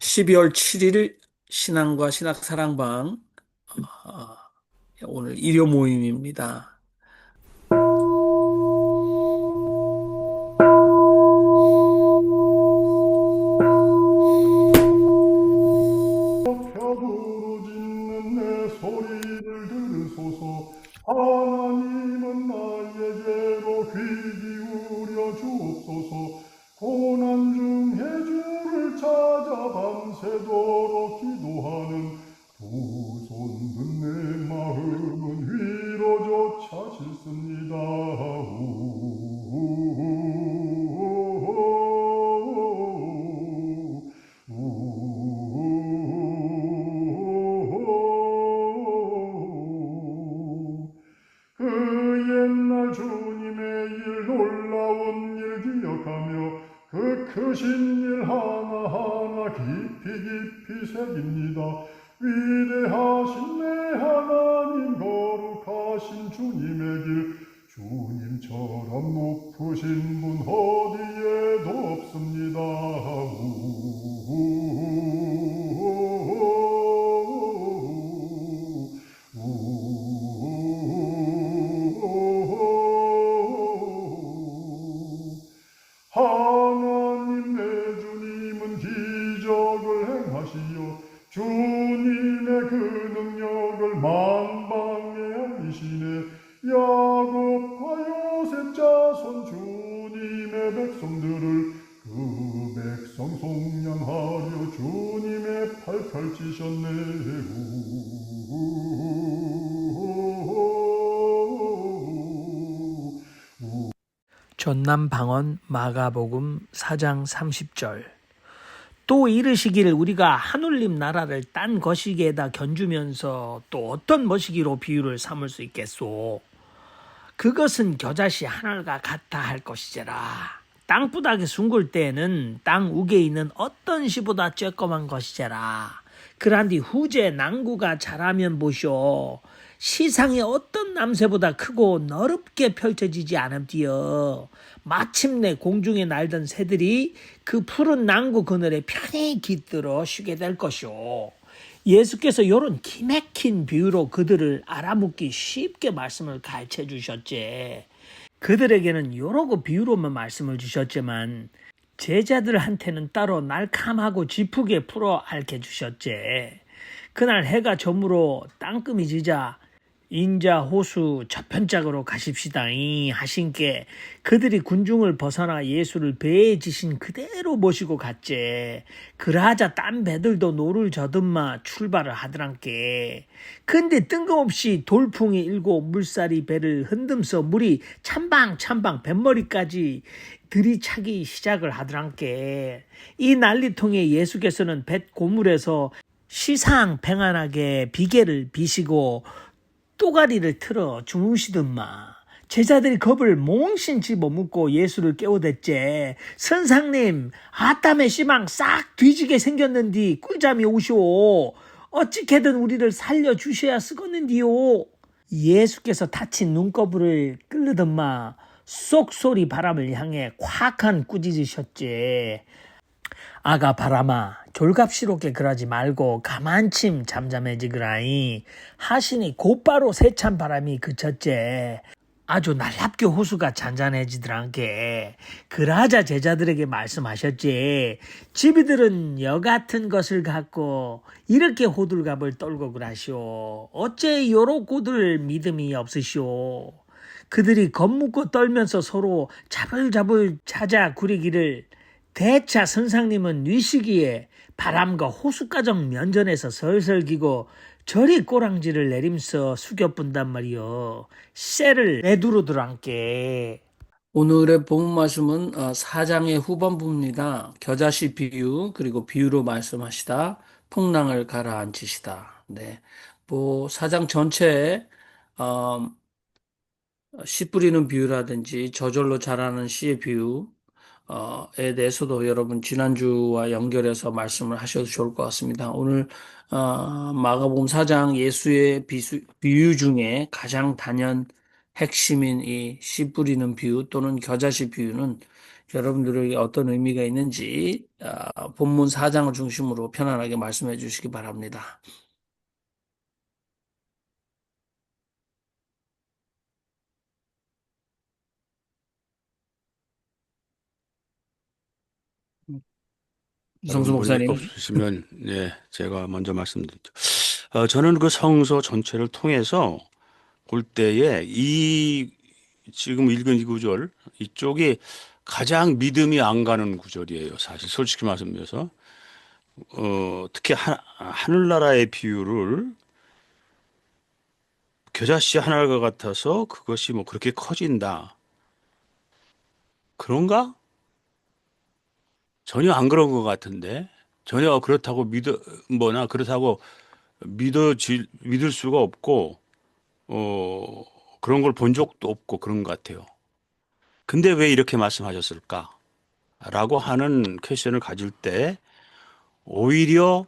12월 7일 신앙과 신학사랑방 어, 오늘 일요 모임입니다. 벽으로 짓는 내 소리를 들으소서. 하나님은 나에게로 귀 기울여 주옵소서. 고난 중에 주를 찾아 밤새도록 기도하는 두 손 든 내 마음은 위로조차 싫습니다. 그 옛날 주님의 일 놀라운 일 기억하며 그 크신 일 하나하나 깊이 깊이 새깁니다. 위대하신 내 하나님 거룩하신 주님의 길 주님처럼 높으신 분 어디에도 없습니다. 하나님 내 주님은 기적을 행하시어 주님의 그 능력을 만방에 알리시네. 야곱과 요셉 자손 주님의 백성들을 그 백성 속량하려 주님의 팔 펼치셨네. 전남 방언 마가복음 4장 30절. 또 이르시기를 우리가 하늘님 나라를 딴 거시기에다 견주면서 또 어떤 머시기로 비유를 삼을 수 있겠소. 그것은 겨자씨 하늘과 같아 할 것이제라. 땅바닥에 숭글 때에는 땅 우에 있는 어떤 씨보다 쬐끔한 것이제라. 그란뒤 후제 낭구가 자라면 보시오. 시상의 어떤 남새보다 크고 넓게 펼쳐지지 않음디여. 마침내 공중에 날던 새들이 그 푸른 낭구 그늘에 편히 깃들어 쉬게 될 것이오. 예수께서 이런 기맥힌 비유로 그들을 알아묻기 쉽게 말씀을 가르쳐 주셨지. 그들에게는 여러 비유로만 말씀을 주셨지만 제자들한테는 따로 날카하고 짚게 풀어 알게 주셨지. 그날 해가 저물어 땅금이 지자 인자 호수 저편짝으로 가십시다이 하신께 그들이 군중을 벗어나 예수를 배에 지신 그대로 모시고 갔제. 그러하자 딴 배들도 노를 저든마 출발을 하더란께. 근데 뜬금없이 돌풍이 일고 물살이 배를 흔듦서 물이 찬방찬방 뱃머리까지 들이차기 시작을 하더란께. 이 난리통에 예수께서는 뱃 고물에서 시상 평안하게 비계를 비시고 또가리를 틀어 주무시던마. 제자들이 겁을 몽신 집어먹고 예수를 깨워댔제. 선상님, 아따매 시방 싹 뒤지게 생겼는디 꿀잠이 오시오. 어찌게든 우리를 살려주셔야 쓰겄는디요. 예수께서 다친 눈꺼풀을 끌르던마 쏙소리 바람을 향해 콱한 꾸짖으셨지. 아가 바람아 졸갑시럽게 그러지 말고 가만침 잠잠해지그라이 하시니 곧바로 세찬 바람이 그쳤제. 아주 날랍게 호수가 잔잔해지더란게. 그러자 제자들에게 말씀하셨지. 지비들은 여같은 것을 갖고 이렇게 호들갑을 떨고 그라시오. 어째 요렇고들 믿음이 없으시오. 그들이 겁먹고 떨면서 서로 자불자불 찾아 구리기를 대차 선상님은 뉘시기에 바람과 호수가정 면전에서 설설 기고 저리 꼬랑지를 내림서 숙여뿐단 말이여. 쇠를 내두르더란께. 오늘의 본문 말씀은 4장의 후반부입니다. 겨자씨 비유 그리고 비유로 말씀하시다 풍랑을 가라앉히시다. 네, 뭐 4장 전체에 어, 씨 뿌리는 비유라든지 저절로 자라는 씨의 비유에 대해서도 여러분 지난주와 연결해서 말씀을 하셔도 좋을 것 같습니다. 오늘 마가복음 4장 예수의 비유 중에 가장 단연 핵심인 이 씨 뿌리는 비유 또는 겨자씨 비유는 여러분들에게 어떤 의미가 있는지 본문 4장을 중심으로 편안하게 말씀해 주시기 바랍니다. 다른 이성수 분이 목사님. 없으시면, 네, 제가 먼저 말씀드리죠. 저는 그 성서 전체를 통해서 볼 때에 지금 읽은 이 구절, 이쪽이 가장 믿음이 안 가는 구절이에요. 사실, 솔직히 말씀드려서. 특히 하늘나라의 비유를 겨자씨 하나가 같아서 그것이 뭐 그렇게 커진다. 그런가? 전혀 안 그런 것 같은데. 전혀 그렇다고 그렇다고 믿을 수가 없고, 어, 그런 걸 본 적도 없고 그런 것 같아요. 근데 왜 이렇게 말씀하셨을까? 라고 하는 퀘션을 가질 때 오히려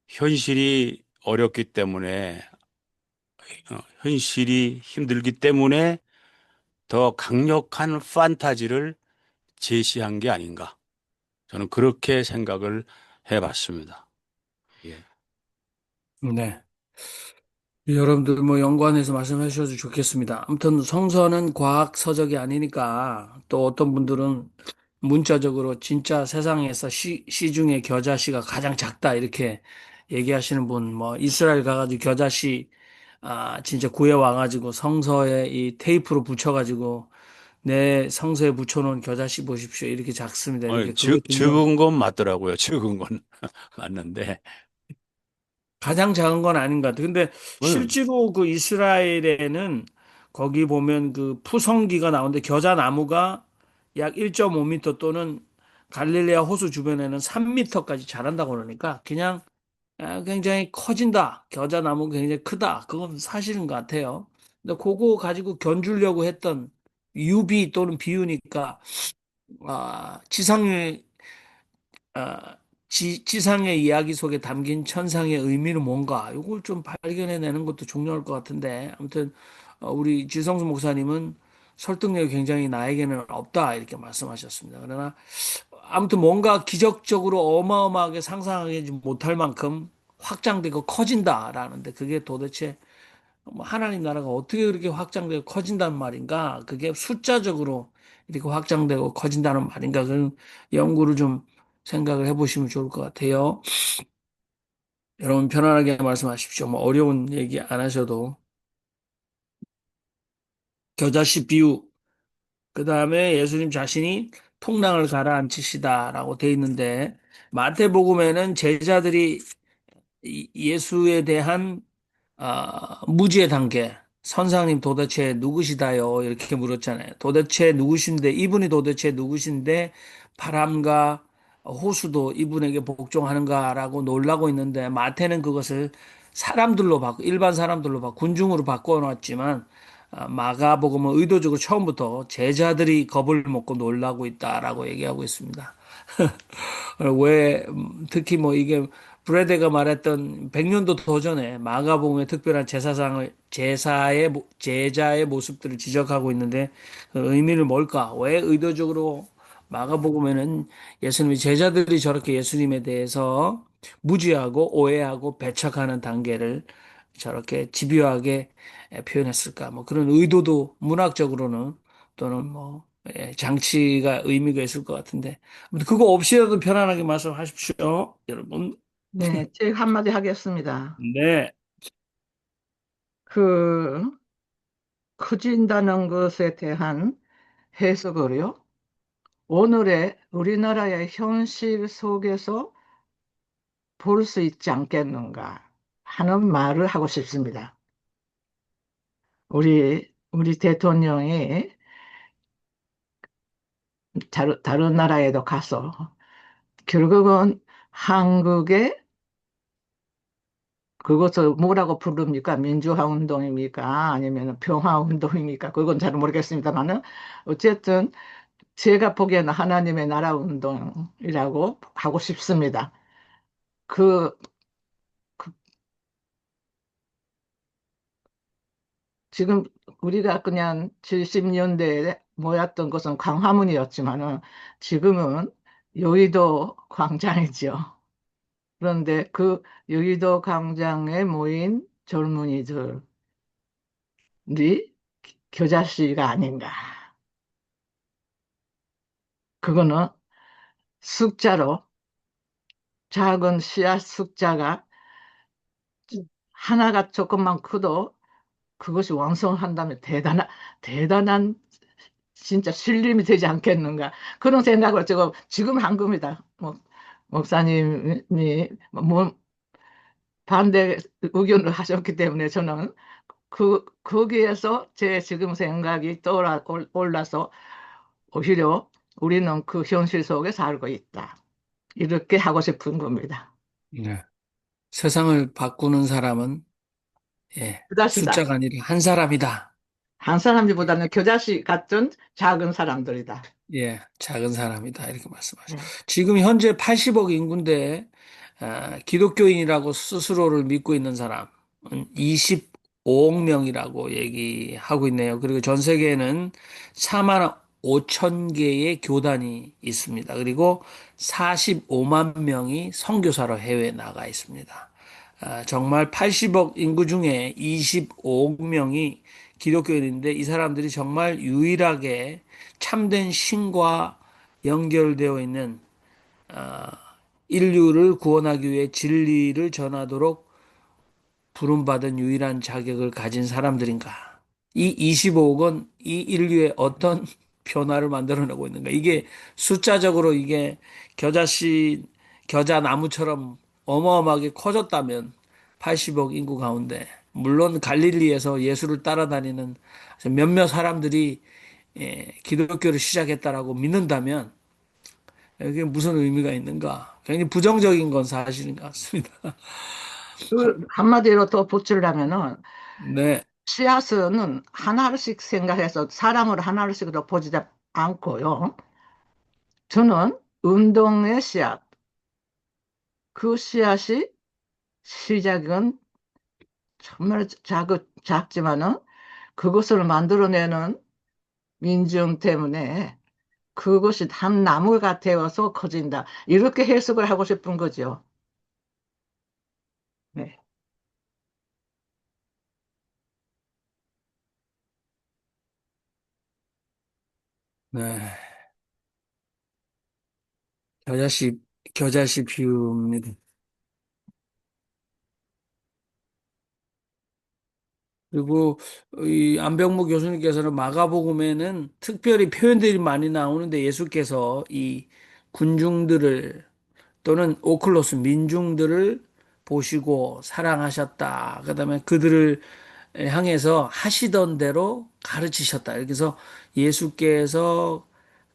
현실이 어렵기 때문에, 현실이 힘들기 때문에 더 강력한 판타지를 제시한 게 아닌가. 저는 그렇게 생각을 해봤습니다. 예. 네. 여러분들 뭐 연관해서 말씀해 주셔도 좋겠습니다. 아무튼 성서는 과학 서적이 아니니까 또 어떤 분들은 문자적으로 진짜 세상에서 시 중에 겨자씨가 가장 작다 이렇게 얘기하시는 분, 뭐 이스라엘 가가지고 겨자씨 진짜 구해 와가지고 성서에 이 테이프로 붙여가지고 내 성서에 붙여놓은 겨자씨 보십시오 이렇게 작습니다. 이렇게 그거 들면 적은 건 맞더라고요. 적은 건 맞는데. 가장 작은 건 아닌 것 같아요. 근데 응. 실제로 그 이스라엘에는 거기 보면 그 푸성기가 나오는데 겨자 나무가 약 1.5m 또는 갈릴레아 호수 주변에는 3m까지 자란다고 그러니까 그냥 굉장히 커진다. 겨자 나무가 굉장히 크다. 그건 사실인 것 같아요. 근데 그거 가지고 견주려고 했던 유비 또는 비유니까 지상의 아, 지상의 이야기 속에 담긴 천상의 의미는 뭔가, 이걸 좀 발견해내는 것도 중요할 것 같은데, 아무튼, 우리 지성수 목사님은 설득력이 굉장히 나에게는 없다, 이렇게 말씀하셨습니다. 그러나, 아무튼 뭔가 기적적으로 어마어마하게 상상하지 못할 만큼 확장되고 커진다라는데, 그게 도대체 뭐 하나님 나라가 어떻게 그렇게 확장되고 커진다는 말인가? 그게 숫자적으로 이렇게 확장되고 커진다는 말인가? 그런 연구를 좀 생각을 해보시면 좋을 것 같아요. 여러분 편안하게 말씀하십시오. 뭐 어려운 얘기 안 하셔도 겨자씨 비유, 그 다음에 예수님 자신이 통랑을 가라앉히시다라고 돼 있는데 마태복음에는 제자들이 예수에 대한 무지의 단계. 선생님 도대체 누구시다요? 이렇게 물었잖아요. 도대체 누구신데, 이분이 도대체 누구신데, 바람과 호수도 이분에게 복종하는가라고 놀라고 있는데, 마태는 그것을 일반 사람들로 군중으로 바꿔놨지만, 마가복음은 의도적으로 처음부터 제자들이 겁을 먹고 놀라고 있다라고 얘기하고 있습니다. 왜 특히 뭐 이게 브레드가 말했던 100년도 더 전에 마가복음의 특별한 제자의 모습들을 지적하고 있는데 그 의미를 뭘까? 왜 의도적으로 마가복음에는 예수님의 제자들이 저렇게 예수님에 대해서 무지하고 오해하고 배척하는 단계를 저렇게 집요하게 표현했을까? 뭐 그런 의도도 문학적으로는 또는 뭐 장치가 의미가 있을 것 같은데 아무튼 그거 없이라도 편안하게 말씀하십시오, 여러분. 네, 제가 한마디 하겠습니다. 네, 그, 커진다는 것에 대한 해석을요, 오늘의 우리나라의 현실 속에서 볼 수 있지 않겠는가 하는 말을 하고 싶습니다. 우리 대통령이 다른 나라에도 가서 결국은 한국의 그것을 뭐라고 부릅니까? 민주화 운동입니까? 아니면 평화 운동입니까? 그건 잘 모르겠습니다만은 어쨌든 제가 보기에는 하나님의 나라 운동이라고 하고 싶습니다. 그, 그 지금 우리가 그냥 70년대에 모였던 곳은 광화문이었지만은 지금은 여의도 광장이죠. 그런데 그 여의도 광장에 모인 젊은이들이 겨자씨가 아닌가. 그거는 숫자로 작은 씨앗 숫자가 하나가 조금만 커도 그것이 왕성한다면 대단한 진짜 신림이 되지 않겠는가. 그런 생각을 지금 한 겁니다. 목사님이 반대 의견을 하셨기 때문에 저는 거기에서 제 지금 생각이 올라서 오히려 우리는 그 현실 속에 살고 있다. 이렇게 하고 싶은 겁니다. 네. 세상을 바꾸는 사람은 예, 그다시다. 숫자가 아니라 한 사람이다. 한 사람보다는 겨자씨 같은 작은 사람들이다. 예, 작은 사람이다. 이렇게 말씀하죠. 네. 지금 현재 80억 인구인데, 기독교인이라고 스스로를 믿고 있는 사람은 25억 명이라고 얘기하고 있네요. 그리고 전 세계에는 4만 5천 개의 교단이 있습니다. 그리고 45만 명이 선교사로 해외에 나가 있습니다. 정말 80억 인구 중에 25억 명이 기독교인인데 이 사람들이 정말 유일하게 참된 신과 연결되어 있는 인류를 구원하기 위해 진리를 전하도록 부름받은 유일한 자격을 가진 사람들인가? 이 25억은 이 인류의 어떤 변화를 만들어내고 있는가? 이게 숫자적으로 이게 겨자씨, 겨자나무처럼 어마어마하게 커졌다면 80억 인구 가운데 물론 갈릴리에서 예수를 따라다니는 몇몇 사람들이 기독교를 시작했다라고 믿는다면 이게 무슨 의미가 있는가? 굉장히 부정적인 건 사실인 것 같습니다. 한마디로 더 붙이려면은 네, 씨앗은 하나씩 생각해서 사람을 하나씩으로 보지 않고요. 저는 운동의 씨앗, 그 씨앗이 시작은 정말 작지만은 그것을 만들어내는 민중 때문에 그것이 한 나무가 되어서 커진다. 이렇게 해석을 하고 싶은 거죠. 네. 네. 겨자씨, 겨자씨 비유입니다. 그리고 이 안병무 교수님께서는 마가복음에는 특별히 표현들이 많이 나오는데 예수께서 이 군중들을 또는 오클로스 민중들을 보시고 사랑하셨다. 그다음에 그들을 향해서 하시던 대로 가르치셨다. 그래서 예수께서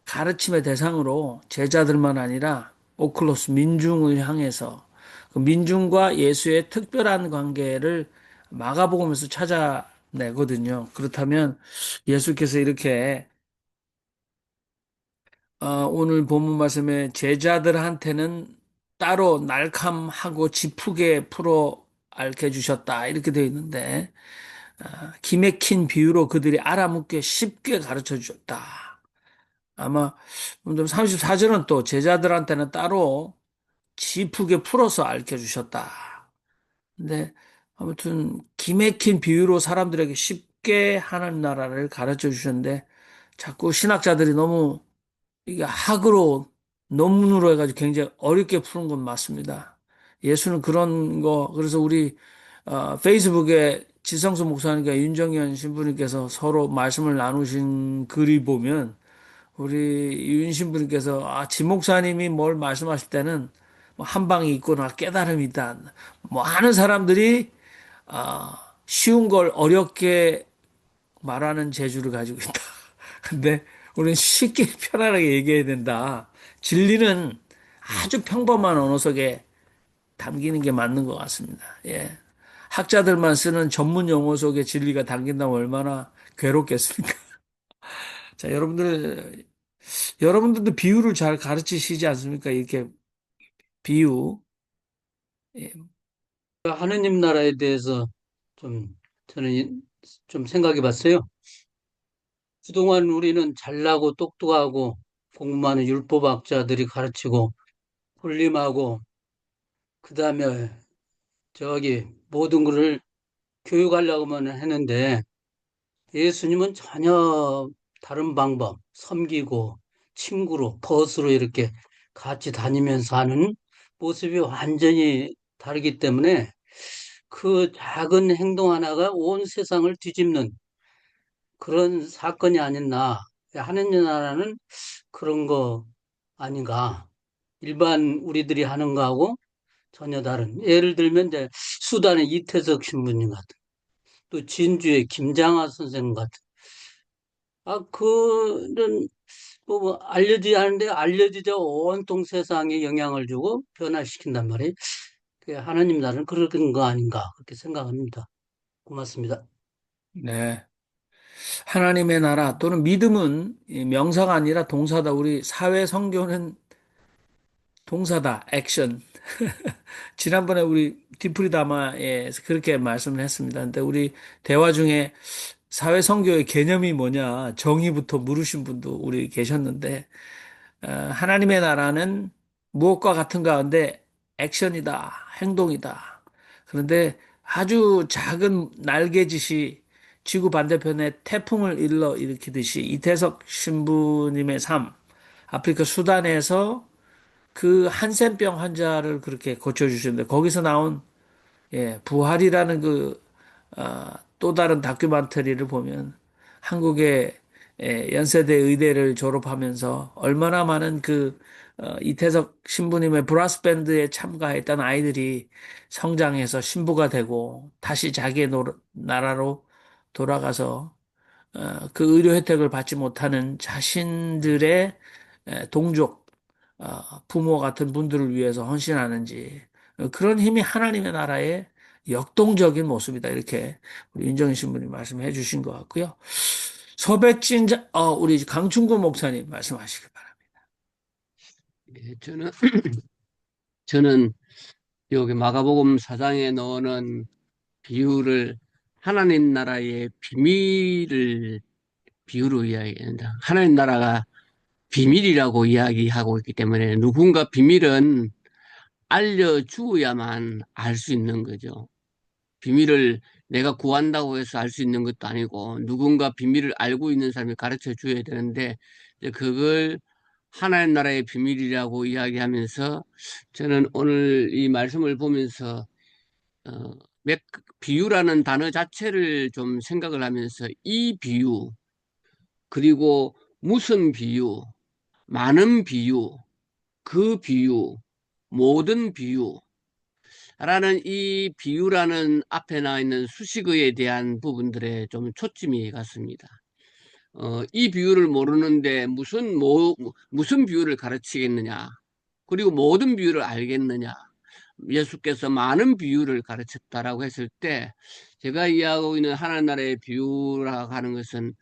가르침의 대상으로 제자들만 아니라 오클로스 민중을 향해서 그 민중과 예수의 특별한 관계를 마가복음에서 찾아내거든요. 그렇다면 예수께서 이렇게 오늘 본문 말씀에 제자들한테는 따로 날캄하고 짚프게 풀어 알게 주셨다 이렇게 되어 있는데 기맥힌 비유로 그들이 알아묻게 쉽게 가르쳐 주셨다. 아마 34절은 또 제자들한테는 따로 짚프게 풀어서 알려 주셨다. 근데 아무튼 기맥힌 비유로 사람들에게 쉽게 하는 나라를 가르쳐 주셨는데 자꾸 신학자들이 너무 이게 학으로 논문으로 해가지고 굉장히 어렵게 푸는 건 맞습니다. 예수는 그런 거 그래서 우리 페이스북에 지성수 목사님과 윤정현 신부님께서 서로 말씀을 나누신 글이 보면 우리 윤 신부님께서 지 목사님이 뭘 말씀하실 때는 뭐 한 방이 있거나 깨달음이 있다. 뭐 하는 사람들이 쉬운 걸 어렵게 말하는 재주를 가지고 있다. 근데 우리는 쉽게 편안하게 얘기해야 된다. 진리는 아주 평범한 언어 속에 담기는 게 맞는 것 같습니다. 예. 학자들만 쓰는 전문 용어 속에 진리가 담긴다면 얼마나 괴롭겠습니까? 자, 여러분들도 비유를 잘 가르치시지 않습니까? 이렇게 비유. 예. 하느님 나라에 대해서 좀 저는 좀 생각해 봤어요. 그동안 우리는 잘나고 똑똑하고 공부 많은 율법학자들이 가르치고 훌림하고 그다음에 저기 모든 것을 교육하려고만 했는데 예수님은 전혀 다른 방법, 섬기고 친구로, 벗으로 이렇게 같이 다니면서 하는 모습이 완전히 다르기 때문에 그 작은 행동 하나가 온 세상을 뒤집는 그런 사건이 아니었나. 하느님 나라는 그런 거 아닌가. 일반 우리들이 하는 거하고 전혀 다른. 예를 들면 이제 수단의 이태석 신부님 같은, 또 진주의 김장하 선생님 같은. 그는 뭐 알려지지 않은데 알려지자 온통 세상에 영향을 주고 변화시킨단 말이에요. 하나님 나라는 그런 거 아닌가 그렇게 생각합니다. 고맙습니다. 네. 하나님의 나라 또는 믿음은 이 명사가 아니라 동사다. 우리 사회 성교는 동사다. 액션. 지난번에 우리 디프리다마에서 그렇게 말씀을 했습니다. 근데 우리 대화 중에 사회 성교의 개념이 뭐냐 정의부터 물으신 분도 우리 계셨는데 하나님의 나라는 무엇과 같은가 하는데 액션이다, 행동이다. 그런데 아주 작은 날개짓이 지구 반대편에 태풍을 일으키듯이 이태석 신부님의 삶, 아프리카 수단에서 그 한센병 환자를 그렇게 고쳐주셨는데 거기서 나온 부활이라는 또 다른 다큐멘터리를 보면 한국의 연세대 의대를 졸업하면서 얼마나 많은 이태석 신부님의 브라스 밴드에 참가했던 아이들이 성장해서 신부가 되고 다시 자기의 나라로 돌아가서 그 의료 혜택을 받지 못하는 자신들의 동족, 부모 같은 분들을 위해서 헌신하는지 그런 힘이 하나님의 나라의 역동적인 모습이다. 이렇게 우리 윤정희 신부님 말씀해 주신 것 같고요. 우리 강충구 목사님 말씀하시길 바랍니다. 예, 저는 여기 마가복음 4장에 나오는 비유를 하나님 나라의 비유로 이야기한다. 하나님 나라가 비밀이라고 이야기하고 있기 때문에 누군가 비밀은 알려주어야만 알 수 있는 거죠. 비밀을 내가 구한다고 해서 알 수 있는 것도 아니고 누군가 비밀을 알고 있는 사람이 가르쳐 줘야 되는데 이제 그걸 하나님 나라의 비밀이라고 이야기하면서 저는 오늘 이 말씀을 보면서 어, 비유라는 단어 자체를 좀 생각을 하면서 이 비유 그리고 무슨 비유, 많은 비유, 그 비유, 모든 비유 라는 이 비유라는 앞에 나와 있는 수식어에 대한 부분들에 좀 초점이 갔습니다. 이 비유를 모르는데 무슨 비유를 가르치겠느냐? 그리고 모든 비유를 알겠느냐? 예수께서 많은 비유를 가르쳤다라고 했을 때 제가 이해하고 있는 하나님 나라의 비유라고 하는 것은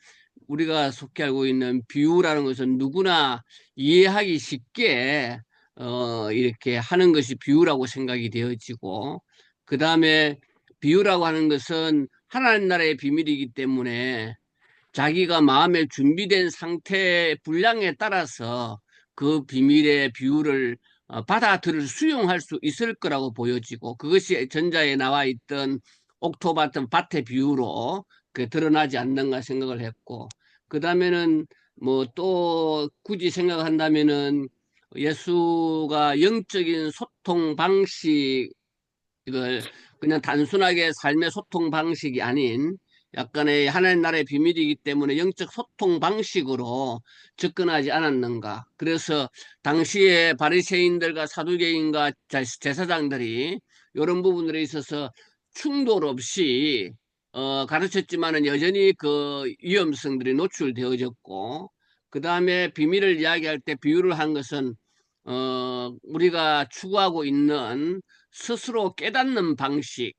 우리가 속해 알고 있는 비유라는 것은 누구나 이해하기 쉽게 이렇게 하는 것이 비유라고 생각이 되어지고 그 다음에 비유라고 하는 것은 하나님 나라의 비밀이기 때문에 자기가 마음에 준비된 상태의 분량에 따라서 그 비밀의 비유를 받아들일 수용할 수 있을 거라고 보여지고 그것이 전자에 나와 있던 옥토밭 밭의 비유로 드러나지 않는가 생각을 했고 그 다음에는 뭐 또 굳이 생각한다면은 예수가 영적인 소통 방식을 그냥 단순하게 삶의 소통 방식이 아닌 약간의 하나님 나라의 비밀이기 때문에 영적 소통 방식으로 접근하지 않았는가. 그래서 당시에 바리새인들과 사두개인과 제사장들이 이런 부분들에 있어서 충돌 없이 가르쳤지만은 여전히 그 위험성들이 노출되어졌고 그 다음에 비밀을 이야기할 때 비유를 한 것은 우리가 추구하고 있는 스스로 깨닫는 방식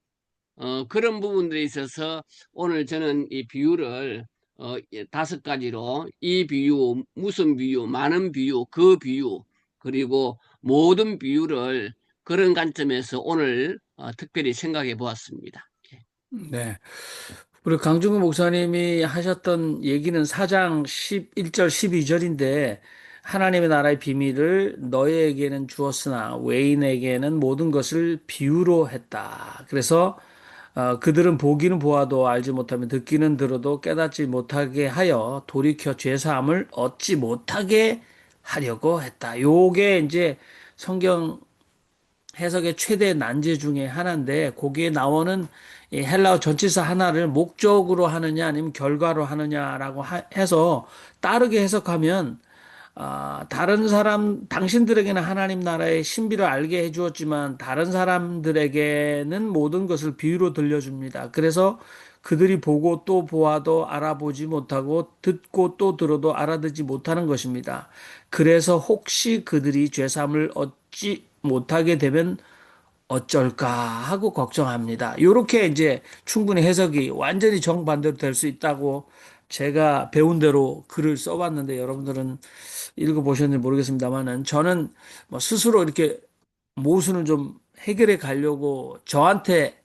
그런 부분들에 있어서 오늘 저는 이 비유를 5가지로 이 비유, 무슨 비유, 많은 비유, 그 비유, 그리고 모든 비유를 그런 관점에서 오늘 특별히 생각해 보았습니다. 네. 우리 강중구 목사님이 하셨던 얘기는 4장 11절, 12절인데 하나님의 나라의 비밀을 너희에게는 주었으나 외인에게는 모든 것을 비유로 했다. 그래서 그들은 보기는 보아도 알지 못하며 듣기는 들어도 깨닫지 못하게 하여 돌이켜 죄사함을 얻지 못하게 하려고 했다. 요게 이제 성경 해석의 최대 난제 중에 하나인데 거기에 나오는 이 헬라어 전치사 하나를 목적으로 하느냐 아니면 결과로 하느냐라고 해서 따르게 해석하면 다른 사람 당신들에게는 하나님 나라의 신비를 알게 해주었지만 다른 사람들에게는 모든 것을 비유로 들려줍니다. 그래서 그들이 보고 또 보아도 알아보지 못하고 듣고 또 들어도 알아듣지 못하는 것입니다. 그래서 혹시 그들이 죄사함을 얻지 못하게 되면 어쩔까 하고 걱정합니다. 이렇게 이제 충분히 해석이 완전히 정반대로 될 수 있다고 제가 배운 대로 글을 써봤는데 여러분들은 읽어보셨는지 모르겠습니다만은 저는 뭐 스스로 이렇게 모순을 좀 해결해 가려고 저한테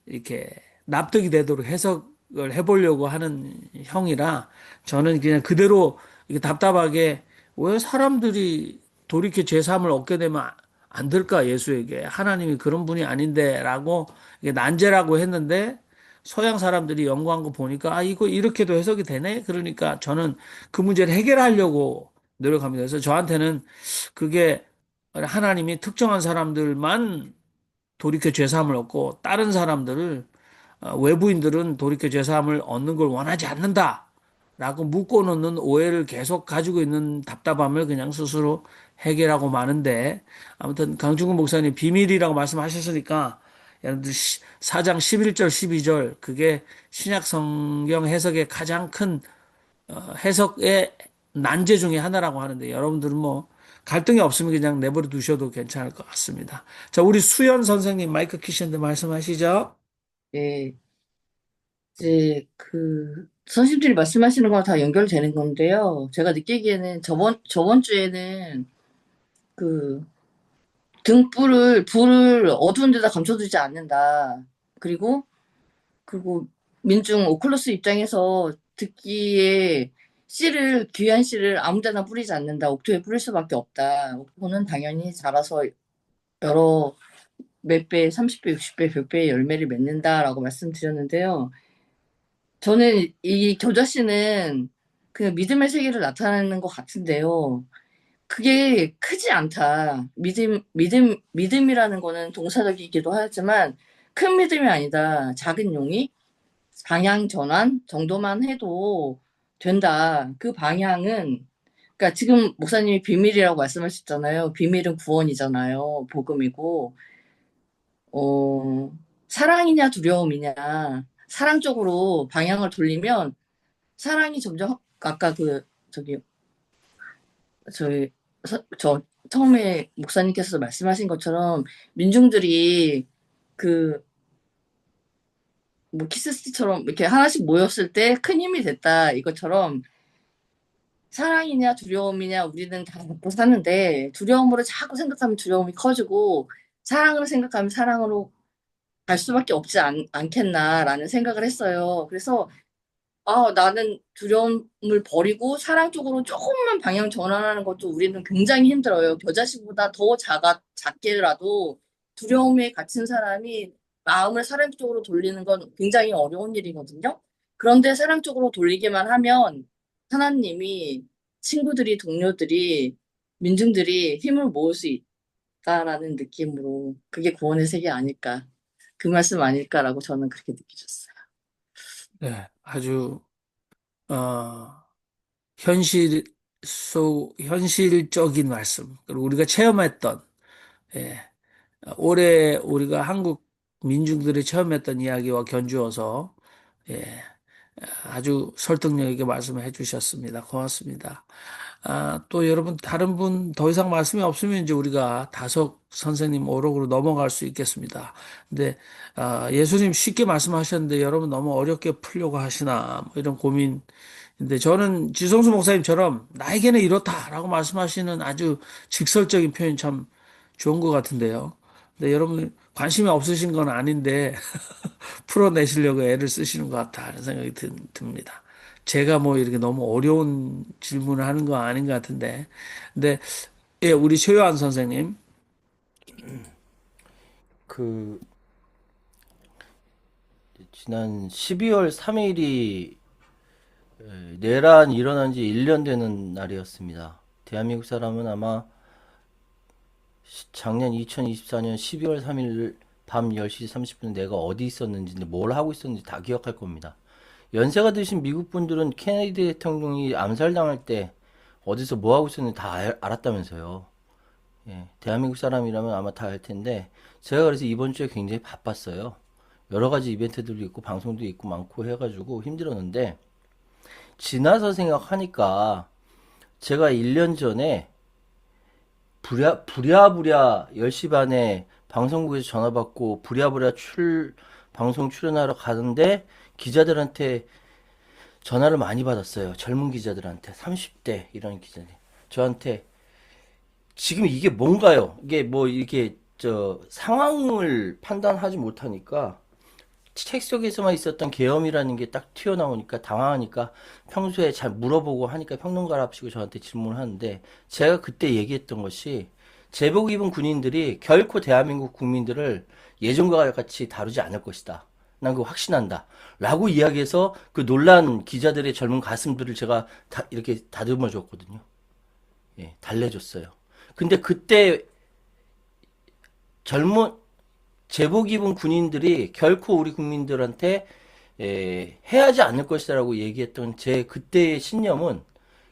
이렇게 납득이 되도록 해석을 해보려고 하는 형이라 저는 그냥 그대로 이게 답답하게 왜 사람들이 돌이켜 제사함을 얻게 되면 안 될까 예수에게 하나님이 그런 분이 아닌데라고 이게 난제라고 했는데 서양 사람들이 연구한 거 보니까 이거 이렇게도 해석이 되네 그러니까 저는 그 문제를 해결하려고 노력합니다. 그래서 저한테는 그게 하나님이 특정한 사람들만 돌이켜 죄사함을 얻고 다른 사람들을 외부인들은 돌이켜 죄사함을 얻는 걸 원하지 않는다. 라고 묶어놓는 오해를 계속 가지고 있는 답답함을 그냥 스스로 해결하고 마는데 아무튼 강중근 목사님 비밀이라고 말씀하셨으니까 여러분들 4장 11절 12절 그게 신약 성경 해석의 가장 큰 해석의 난제 중에 하나라고 하는데 여러분들은 뭐 갈등이 없으면 그냥 내버려 두셔도 괜찮을 것 같습니다. 자, 우리 수연 선생님 마이크 키셨는데 말씀하시죠. 예, 이제 선생님들이 말씀하시는 거랑 다 연결되는 건데요. 제가 느끼기에는 저번 주에는 그 불을 어두운 데다 감춰두지 않는다. 그리고 민중 오클러스 입장에서 듣기에 귀한 씨를 아무 데나 뿌리지 않는다. 옥토에 뿌릴 수밖에 없다. 옥토는 당연히 자라서 여러 몇 배, 30배, 60배, 100배의 열매를 맺는다라고 말씀드렸는데요. 저는 이 겨자씨는 그냥 믿음의 세계를 나타내는 것 같은데요. 그게 크지 않다. 믿음이라는 거는 동사적이기도 하지만 큰 믿음이 아니다. 작은 용이 방향 전환 정도만 해도 된다. 그 방향은, 그러니까 지금 목사님이 비밀이라고 말씀하셨잖아요. 비밀은 구원이잖아요. 복음이고, 사랑이냐 두려움이냐. 사랑 쪽으로 방향을 돌리면 사랑이 점점 아까 처음에 목사님께서 말씀하신 것처럼 민중들이 뭐 키스스티처럼 이렇게 하나씩 모였을 때 큰 힘이 됐다 이것처럼 사랑이냐 두려움이냐 우리는 다 먹고 사는데 두려움으로 자꾸 생각하면 두려움이 커지고 사랑으로 생각하면 사랑으로 갈 수밖에 없지 않겠나라는 생각을 했어요. 그래서 나는 두려움을 버리고 사랑 쪽으로 조금만 방향 전환하는 것도 우리는 굉장히 힘들어요. 겨자씨보다 더 작게라도 두려움에 갇힌 사람이 마음을 사랑 쪽으로 돌리는 건 굉장히 어려운 일이거든요. 그런데 사랑 쪽으로 돌리기만 하면 하나님이 친구들이, 동료들이, 민중들이 힘을 모을 수 있다라는 느낌으로 그게 구원의 세계 아닐까. 그 말씀 아닐까라고 저는 그렇게 느끼셨어요. 네, 아주 어, 현실적인 말씀. 그리고 우리가 체험했던 예, 올해 우리가 한국 민중들이 체험했던 이야기와 견주어서 예, 아주 설득력 있게 말씀을 해주셨습니다. 고맙습니다. 또 여러분 다른 분 더 이상 말씀이 없으면 이제 우리가 다석 선생님 오록으로 넘어갈 수 있겠습니다. 근데 예수님 쉽게 말씀하셨는데 여러분 너무 어렵게 풀려고 하시나 뭐 이런 고민. 근데 저는 지성수 목사님처럼 나에게는 이렇다라고 말씀하시는 아주 직설적인 표현 참 좋은 것 같은데요. 근데 여러분 관심이 없으신 건 아닌데 풀어내시려고 애를 쓰시는 것 같다 하는 생각이 듭니다. 제가 뭐 이렇게 너무 어려운 질문을 하는 거 아닌 것 같은데. 근데 예, 우리 최요한 선생님. 그 지난 12월 3일이 내란이 일어난 지 1년 되는 날이었습니다. 대한민국 사람은 아마 작년 2024년 12월 3일 밤 10시 30분 내가 어디 있었는지 뭘 하고 있었는지 다 기억할 겁니다. 연세가 드신 미국 분들은 케네디 대통령이 암살당할 때 어디서 뭐 하고 있었는지 다 알았다면서요. 예, 대한민국 사람이라면 아마 다 알 텐데 제가 그래서 이번 주에 굉장히 바빴어요. 여러 가지 이벤트들도 있고 방송도 있고 많고 해가지고 힘들었는데 지나서 생각하니까 제가 1년 전에 부랴부랴 10시 반에 방송국에서 전화 받고 부랴부랴 방송 출연하러 가는데 기자들한테 전화를 많이 받았어요. 젊은 기자들한테 30대 이런 기자들 저한테 지금 이게 뭔가요? 이게 뭐 이렇게 저 상황을 판단하지 못하니까 책 속에서만 있었던 계엄이라는 게 딱 튀어나오니까 당황하니까 평소에 잘 물어보고 하니까 평론가랍시고 저한테 질문을 하는데 제가 그때 얘기했던 것이 제복 입은 군인들이 결코 대한민국 국민들을 예전과 같이 다루지 않을 것이다. 난 그거 확신한다. 라고 이야기해서 그 놀란 기자들의 젊은 가슴들을 제가 이렇게 다듬어 줬거든요. 예, 달래줬어요. 근데 그때 젊은 제복 입은 군인들이 결코 우리 국민들한테 해하지 않을 것이라고 얘기했던 제 그때의 신념은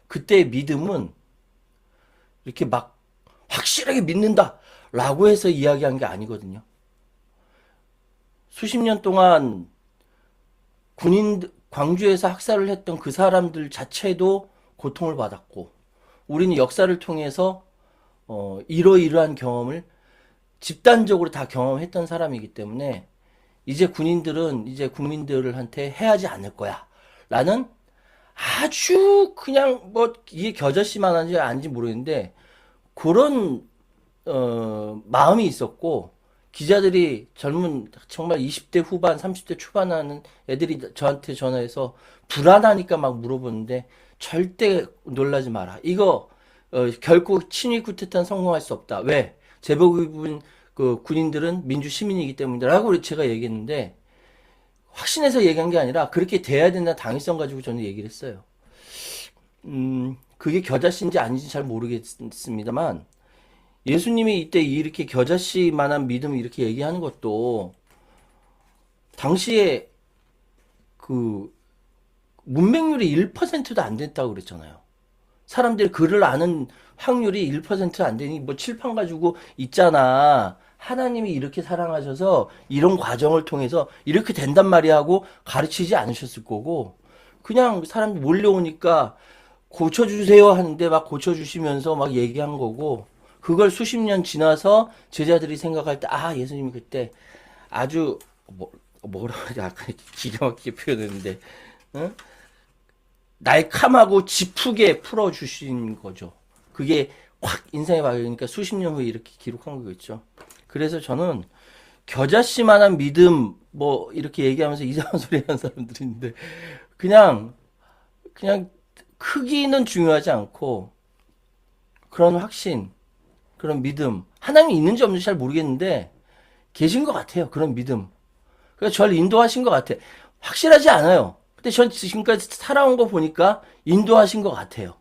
그때의 믿음은 이렇게 막 확실하게 믿는다 라고 해서 이야기한 게 아니거든요. 수십 년 동안 광주에서 학살을 했던 그 사람들 자체도 고통을 받았고 우리는 역사를 통해서 이러이러한 경험을 집단적으로 다 경험했던 사람이기 때문에 이제 군인들은 이제 국민들한테 해하지 않을 거야 라는 아주 그냥 뭐 이게 겨자씨만한지 아닌지 모르겠는데 그런 마음이 있었고 기자들이 젊은 정말 20대 후반 30대 초반 하는 애들이 저한테 전화해서 불안하니까 막 물어보는데 절대 놀라지 마라. 이거 결코 친위 쿠데타는 성공할 수 없다. 왜? 제복 입은 그 군인들은 민주 시민이기 때문이라고 제가 얘기했는데 확신해서 얘기한 게 아니라 그렇게 돼야 된다는 당위성 가지고 저는 얘기를 했어요. 그게 겨자씨인지 아닌지 잘 모르겠습니다만 예수님이 이때 이렇게 겨자씨만한 믿음 이렇게 얘기하는 것도 당시에 그 문맹률이 1%도 안 됐다고 그랬잖아요. 사람들이 글을 아는 확률이 1%도 안 되니 뭐 칠판 가지고 있잖아. 하나님이 이렇게 사랑하셔서 이런 과정을 통해서 이렇게 된단 말이야 하고 가르치지 않으셨을 거고 그냥 사람이 몰려오니까 고쳐주세요 하는데 막 고쳐주시면서 막 얘기한 거고 그걸 수십 년 지나서 제자들이 생각할 때 아 예수님이 그때 아주 뭐라 하지 아까 기가 막히게 표현했는데 응? 날카하고 짚게 풀어주신 거죠. 그게 확 인상에 박으니까 수십 년 후에 이렇게 기록한 거겠죠. 그래서 저는 겨자씨만한 믿음 뭐 이렇게 얘기하면서 이상한 소리 하는 사람들이 있는데 그냥 크기는 중요하지 않고 그런 확신 그런 믿음 하나님이 있는지 없는지 잘 모르겠는데 계신 것 같아요. 그런 믿음. 그래서 저를 인도하신 것 같아. 확실하지 않아요. 근데 전 지금까지 살아온 거 보니까 인도하신 것 같아요.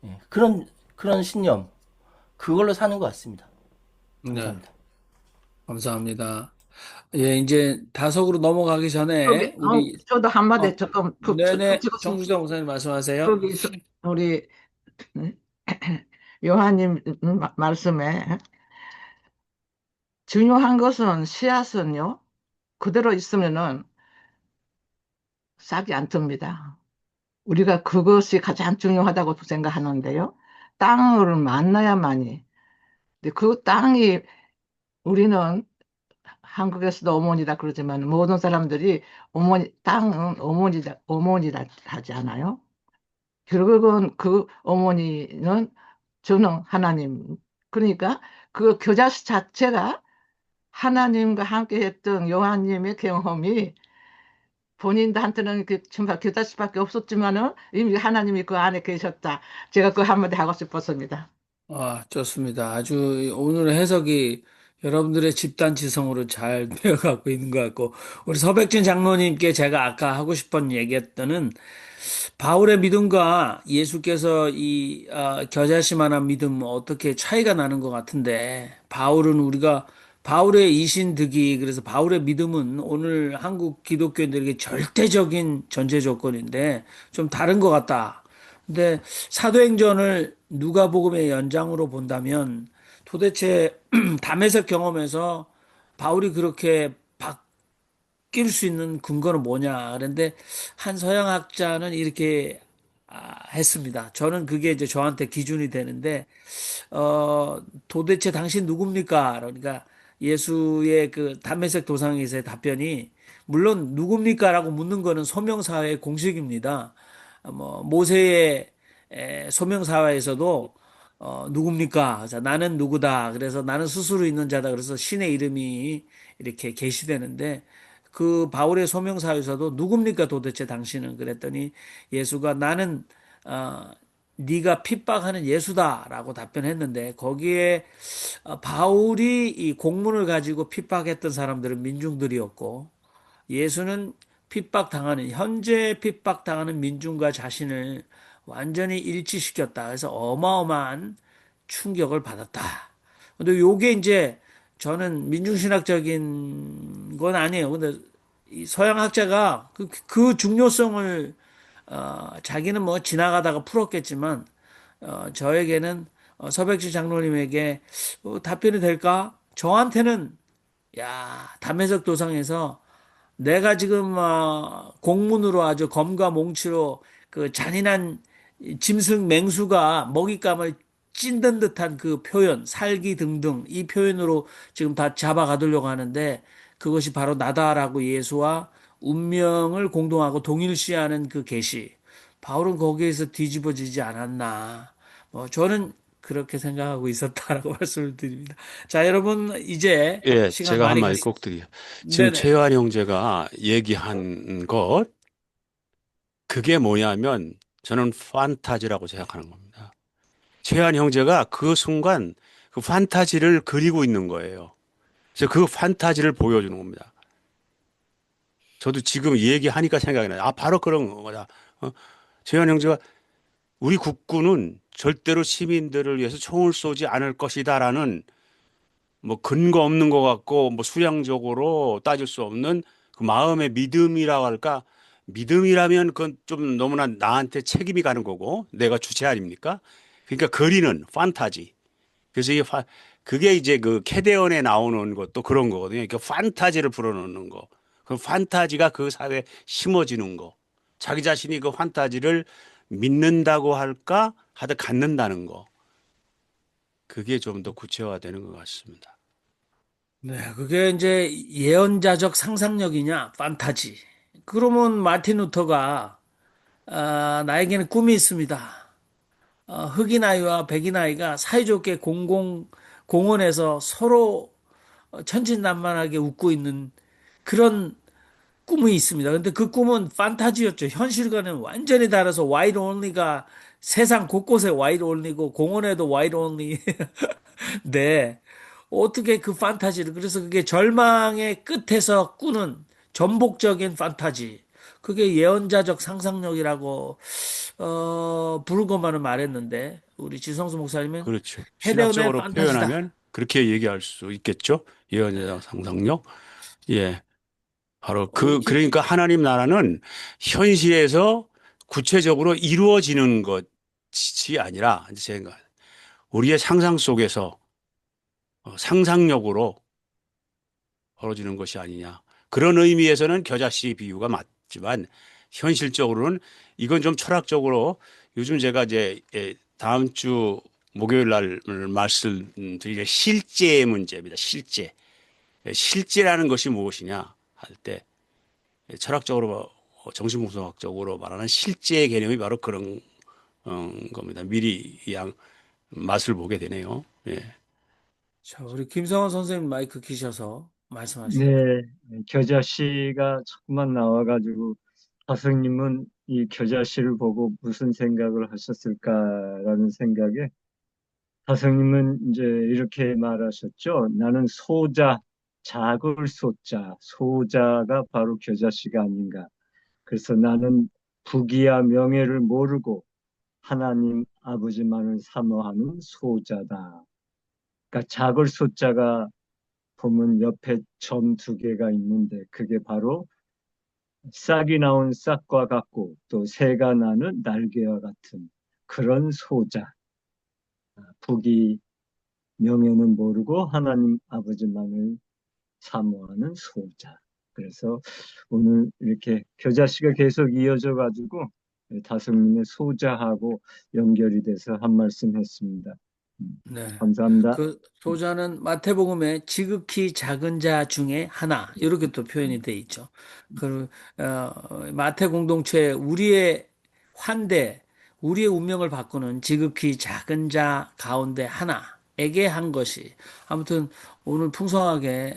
예, 그런 신념. 그걸로 사는 것 같습니다. 네, 감사합니다. 감사합니다. 예, 이제 다석으로 넘어가기 전에 저기, 우리 저도 한마디 어, 조금 네네, 붙이고 싶 정수경 목사님 말씀하세요. 거기 우리 요한님 말씀에 중요한 것은 씨앗은요 그대로 있으면은 싹이 안 틉니다. 우리가 그것이 가장 중요하다고 생각하는데요. 땅을 만나야만이. 근데 그 땅이 우리는 한국에서도 어머니다 그러지만 모든 사람들이 땅은 어머니다 하지 않아요. 결국은 그 어머니는 저는 하나님. 그러니까 그 교자 자체가 하나님과 함께 했던 요한님의 경험이 본인한테는 정말 그다시밖에 없었지만은 이미 하나님이 그 안에 계셨다. 제가 그 한마디 하고 싶었습니다. 아, 좋습니다. 아주 오늘의 해석이 여러분들의 집단 지성으로 잘 되어가고 있는 것 같고, 우리 서백진 장로님께 제가 아까 하고 싶은 얘기했더는 바울의 믿음과 예수께서 겨자씨만한 믿음 어떻게 차이가 나는 것 같은데, 바울의 이신득이, 그래서 바울의 믿음은 오늘 한국 기독교인들에게 절대적인 전제 조건인데 좀 다른 것 같다. 근데 사도행전을 누가복음의 연장으로 본다면 도대체 담에색 경험에서 바울이 그렇게 바뀔 수 있는 근거는 뭐냐. 그런데 한 서양학자는 이렇게 했습니다. 저는 그게 이제 저한테 기준이 되는데 도대체 당신 누굽니까? 그러니까 예수의 그 담메색 도상에서의 답변이 물론 누굽니까라고 묻는 거는 소명사회의 공식입니다. 뭐 모세의 소명사회에서도 누굽니까? 자, 나는 누구다. 그래서 나는 스스로 있는 자다. 그래서 신의 이름이 이렇게 게시되는데 그 바울의 소명사에서도 누굽니까 도대체 당신은 그랬더니 예수가 나는 어, 네가 핍박하는 예수다라고 답변했는데 거기에 바울이 이 공문을 가지고 핍박했던 사람들은 민중들이었고 예수는 핍박당하는 현재 핍박당하는 민중과 자신을 완전히 일치시켰다. 그래서 어마어마한 충격을 받았다. 근데 요게 이제 저는 민중신학적인 건 아니에요. 근데 이 서양 학자가 그 중요성을 자기는 뭐 지나가다가 풀었겠지만 저에게는 서백지 장로님에게 답변이 될까? 저한테는 야 담에색 도상에서 내가 지금 공문으로 아주 검과 몽치로 그 잔인한 짐승 맹수가 먹잇감을 찢는 듯한 그 표현, 살기 등등 이 표현으로 지금 다 잡아가두려고 하는데 그것이 바로 나다라고 예수와 운명을 공동하고 동일시하는 그 계시. 바울은 거기에서 뒤집어지지 않았나. 저는 그렇게 생각하고 있었다라고 말씀을 드립니다. 자, 여러분 이제 예, 시간 제가 한 많이 마디 갔습니다. 꼭 드려요. 지금 네네. 최요한 형제가 얘기한 것, 그게 뭐냐면 저는 판타지라고 생각하는 겁니다. 최요한 형제가 그 순간 그 판타지를 그리고 있는 거예요. 그래서 그 판타지를 보여주는 겁니다. 저도 지금 얘기하니까 생각이 나요. 아, 바로 그런 거다. 최요한 형제가 우리 국군은 절대로 시민들을 위해서 총을 쏘지 않을 것이다라는 뭐 근거 없는 것 같고 뭐 수량적으로 따질 수 없는 그 마음의 믿음이라고 할까? 믿음이라면 그건 좀 너무나 나한테 책임이 가는 거고 내가 주체 아닙니까? 그러니까 그리는 판타지. 그래서 그게 이제 그 캐데언에 나오는 것도 그런 거거든요. 그러니까 판타지를 불어넣는 거. 그 판타지가 그 사회에 심어지는 거. 자기 자신이 그 판타지를 믿는다고 할까? 하다 갖는다는 거. 그게 좀 더 구체화되는 것 같습니다. 네, 그게 이제 예언자적 상상력이냐, 판타지. 그러면 마틴 루터가 나에게는 꿈이 있습니다. 흑인 아이와 백인 아이가 사이좋게 공원에서 서로 천진난만하게 웃고 있는 그런 꿈이 있습니다. 근데 그 꿈은 판타지였죠. 현실과는 완전히 달라서 와이드 온리가 세상 곳곳에 와이드 온리고 공원에도 와이드 온리. 네. 어떻게 그 판타지를, 그래서 그게 절망의 끝에서 꾸는 전복적인 판타지. 그게 예언자적 상상력이라고, 부른 것만은 말했는데, 우리 지성수 목사님은 그렇죠. 헤데온의 신학적으로 판타지다. 표현하면 그렇게 얘기할 수 있겠죠. 예언자 상상력. 예. 바로 그러니까 하나님 나라는 현실에서 구체적으로 이루어지는 것이 아니라, 제 생각, 우리의 상상 속에서 상상력으로 벌어지는 것이 아니냐. 그런 의미에서는 겨자씨 비유가 맞지만, 현실적으로는 이건 좀 철학적으로 요즘 제가 이제 다음 주 목요일 날 말씀드리게 실제의 문제입니다. 실제. 실제라는 것이 무엇이냐 할 때 철학적으로 정신분석학적으로 말하는 실제의 개념이 바로 그런 겁니다. 미리 양 맛을 보게 되네요. 예. 자, 우리 김성원 선생님 마이크 키셔서 말씀하십니다. 네, 겨자씨가 자꾸만 나와가지고 다스님은 이 겨자씨를 보고 무슨 생각을 하셨을까라는 생각에 다스님은 이제 이렇게 말하셨죠. 나는 소자, 작을 소자, 소자가 바로 겨자씨가 아닌가. 그래서 나는 부귀와 명예를 모르고 하나님 아버지만을 사모하는 소자다. 그러니까 작을 소자가 보면 옆에 점 두 개가 있는데 그게 바로 싹이 나온 싹과 같고 또 새가 나는 날개와 같은 그런 소자. 부귀 명예는 모르고 하나님 아버지만을 사모하는 소자. 그래서 오늘 이렇게 겨자씨가 계속 이어져 가지고 다솜님의 소자하고 연결이 돼서 한 말씀 했습니다. 네. 감사합니다. 그 소자는 마태복음에 지극히 작은 자 중에 하나 이렇게 또 표현이 돼 있죠. 그 마태 공동체 우리의 환대, 우리의 운명을 바꾸는 지극히 작은 자 가운데 하나에게 한 것이 아무튼 오늘 풍성하게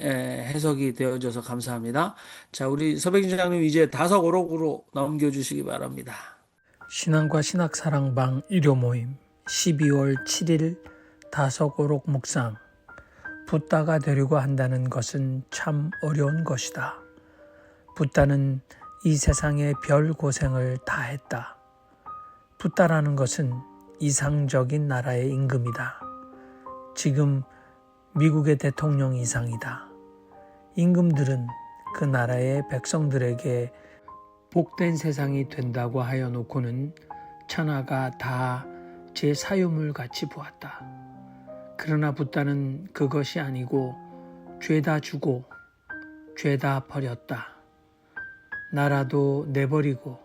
해석이 되어져서 감사합니다. 자, 우리 서백진 장님 이제 다섯오록으로 넘겨주시기 바랍니다. 신앙과 신학사랑방 일요 모임 12월 7일 다섯오록 묵상. 붓다가 되려고 한다는 것은 참 어려운 것이다. 붓다는 이 세상의 별 고생을 다 했다. 붓다라는 것은 이상적인 나라의 임금이다. 지금 미국의 대통령 이상이다. 임금들은 그 나라의 백성들에게 복된 세상이 된다고 하여 놓고는 천하가 다 제 사유물 같이 보았다. 그러나 붓다는 그것이 아니고 죄다 주고 죄다 버렸다. 나라도 내버리고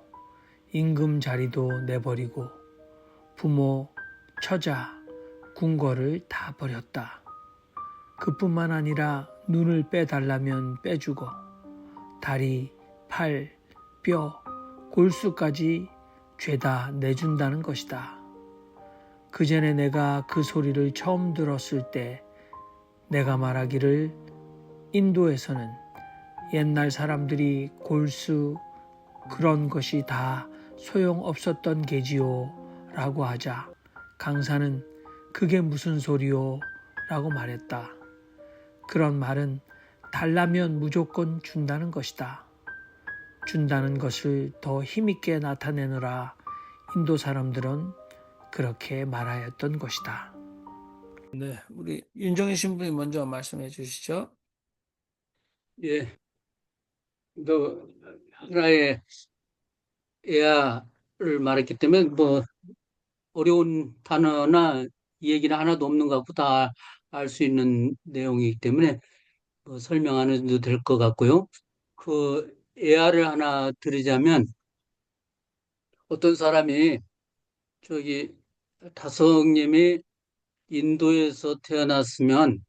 임금 자리도 내버리고 부모, 처자, 궁궐을 다 버렸다. 그뿐만 아니라 눈을 빼달라면 빼주고 다리, 팔, 뼈, 골수까지 죄다 내준다는 것이다. 그 전에 내가 그 소리를 처음 들었을 때 내가 말하기를 인도에서는 옛날 사람들이 골수 그런 것이 다 소용없었던 게지요 라고 하자 강사는 그게 무슨 소리요 라고 말했다. 그런 말은 달라면 무조건 준다는 것이다. 준다는 것을 더 힘있게 나타내느라 인도 사람들은 그렇게 말하였던 것이다. 네, 우리 윤정희 신부님 먼저 말씀해 주시죠. 예, 너 하나의 애야를 말했기 때문에 뭐 어려운 단어나 얘기는 하나도 없는 것 같고 다 알 수 있는 내용이기 때문에 뭐 설명 안 해도 될 것 같고요. 그 애야를 하나 드리자면 어떤 사람이 저기 다성님이 인도에서 태어났으면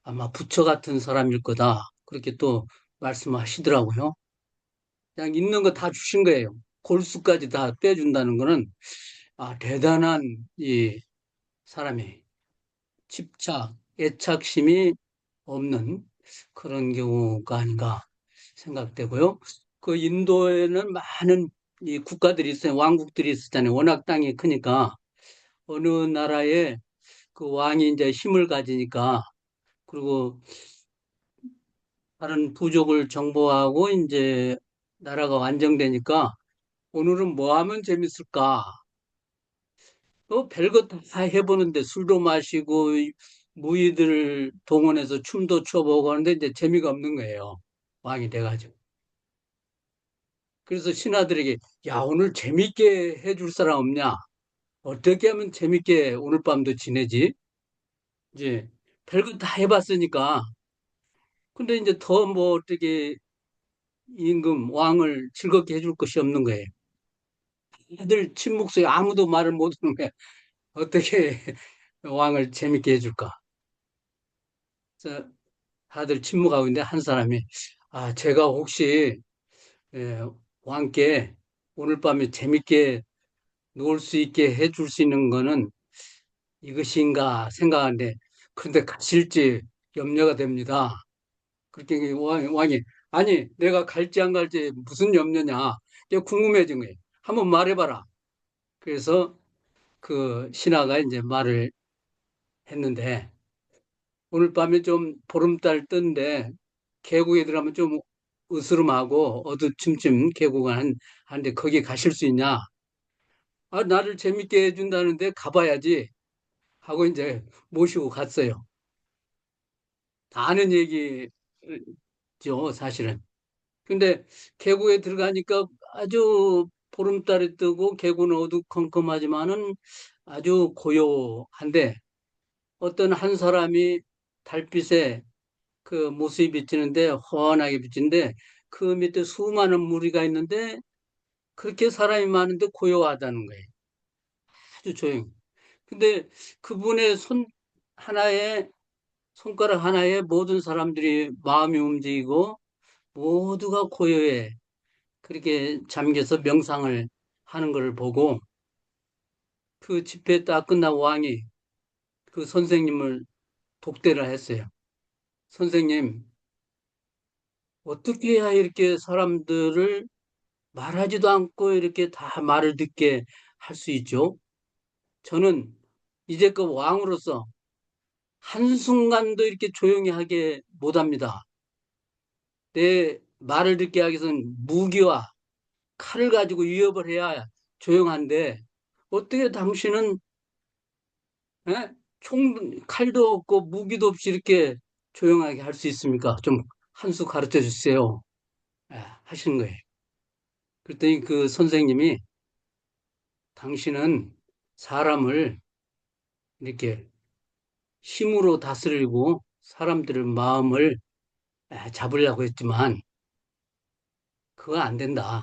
아마 부처 같은 사람일 거다. 그렇게 또 말씀하시더라고요. 그냥 있는 거 다 주신 거예요. 골수까지 다 빼준다는 거는 대단한 이 사람이 집착, 애착심이 없는 그런 경우가 아닌가 생각되고요. 그 인도에는 많은 이 국가들이 있어요. 왕국들이 있었잖아요. 워낙 땅이 크니까 어느 나라에 그 왕이 이제 힘을 가지니까 그리고 다른 부족을 정보하고 이제 나라가 완성되니까 오늘은 뭐 하면 재밌을까? 별거 다 해보는데 술도 마시고 무희들 동원해서 춤도 춰보고 하는데 이제 재미가 없는 거예요. 왕이 돼가지고. 그래서 신하들에게 야, 오늘 재밌게 해줄 사람 없냐? 어떻게 하면 재밌게 오늘 밤도 지내지? 이제 별거 다 해봤으니까. 근데 이제 더 뭐 어떻게 임금, 왕을 즐겁게 해줄 것이 없는 거예요. 다들 침묵소리 아무도 말을 못 하는 거예요. 어떻게 왕을 재밌게 해줄까? 그래서 다들 침묵하고 있는데 한 사람이 제가 혹시 예, 왕께 오늘 밤에 재밌게 놀 수 있게 해줄 수 있는 거는 이것인가 생각하는데 그런데 가실지 염려가 됩니다. 그렇게 왕이 아니 내가 갈지 안 갈지 무슨 염려냐? 이게 궁금해진 거예요. 한번 말해봐라. 그래서 그 신하가 이제 말을 했는데 오늘 밤에 좀 보름달 뜬데 계곡에 들어가면 좀 으스름하고 어두침침 계곡을 한데 거기 가실 수 있냐? 아, 나를 재밌게 해준다는데 가봐야지 하고 이제 모시고 갔어요. 다 아는 얘기죠, 사실은. 근데 계곡에 들어가니까 아주 보름달이 뜨고 계곡은 어두컴컴하지만은 아주 고요한데 어떤 한 사람이 달빛에 그 모습이 비치는데 훤하게 비치는데 그 밑에 수많은 무리가 있는데 그렇게 사람이 많은데 고요하다는 거예요. 아주 조용. 근데 그분의 손 하나에 손가락 하나에 모든 사람들이 마음이 움직이고 모두가 고요해 그렇게 잠겨서 명상을 하는 것을 보고 그 집회 딱 끝나고 왕이 그 선생님을 독대를 했어요. 선생님, 어떻게 해야 이렇게 사람들을 말하지도 않고 이렇게 다 말을 듣게 할 수 있죠? 저는 이제껏 왕으로서 한순간도 이렇게 조용히 하게 못합니다. 내 말을 듣게 하기 위해서는 무기와 칼을 가지고 위협을 해야 조용한데 어떻게 당신은 칼도 없고 무기도 없이 이렇게 조용하게 할 수 있습니까? 좀 한 수 가르쳐 주세요. 하시는 거예요. 그랬더니 그 선생님이 당신은 사람을 이렇게 힘으로 다스리고 사람들의 마음을 잡으려고 했지만 그거 안 된다.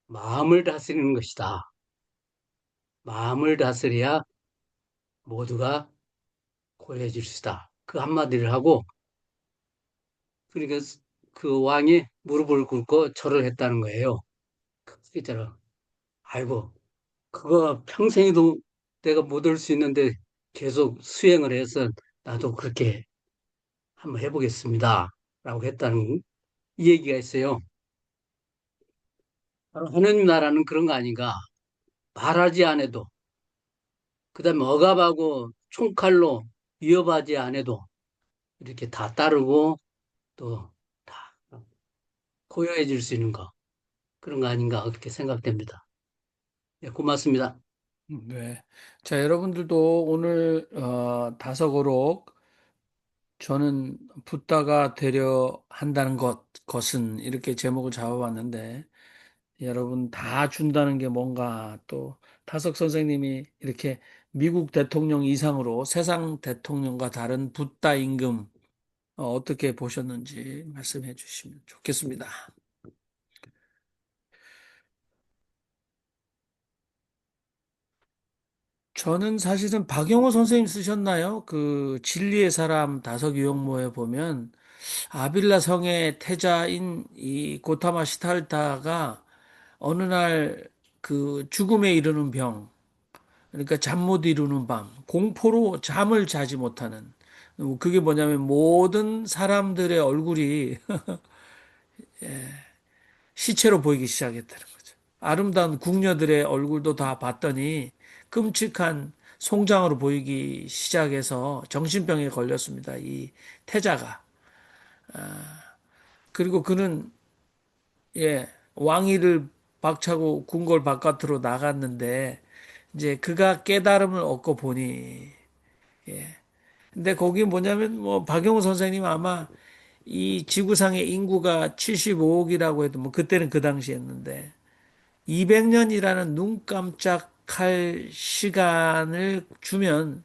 마음을 다스리는 것이다. 마음을 다스려야 모두가 고해질 수 있다. 그 한마디를 하고 그러니까 그 왕이 무릎을 꿇고 절을 했다는 거예요. 있잖아. 아이고, 그거 평생에도 내가 못 올 수 있는데 계속 수행을 해서 나도 그렇게 한번 해보겠습니다. 라고 했다는 이 얘기가 있어요. 바로 하느님 나라는 그런 거 아닌가. 말하지 않아도, 그 다음에 억압하고 총칼로 위협하지 않아도 이렇게 다 따르고 또 다 고요해질 수 있는 거. 그런 거 아닌가. 그렇게 생각됩니다. 네, 고맙습니다. 네. 자, 여러분들도 오늘 다섯어록 저는 붓다가 되려 한다는 것은 이렇게 제목을 잡아봤는데 여러분 다 준다는 게 뭔가 또 타석 선생님이 이렇게 미국 대통령 이상으로 세상 대통령과 다른 붓다 임금 어떻게 보셨는지 말씀해 주시면 좋겠습니다. 저는 사실은 박영호 선생님 쓰셨나요? 그 진리의 사람 다섯 유형모에 보면 아빌라 성의 태자인 이 고타마 시타르타가 어느 날 그 죽음에 이르는 병, 그러니까 잠 못 이루는 밤, 공포로 잠을 자지 못하는 그게 뭐냐면 모든 사람들의 얼굴이 시체로 보이기 시작했다는 거죠. 아름다운 궁녀들의 얼굴도 다 봤더니 끔찍한 송장으로 보이기 시작해서 정신병에 걸렸습니다. 이 태자가. 그리고 그는 왕위를 박차고 궁궐 바깥으로 나갔는데 이제 그가 깨달음을 얻고 보니 근데 거기 뭐냐면 뭐 박영호 선생님 아마 이 지구상의 인구가 75억이라고 해도 뭐 그때는 그 당시였는데 200년이라는 눈 깜짝할 시간을 주면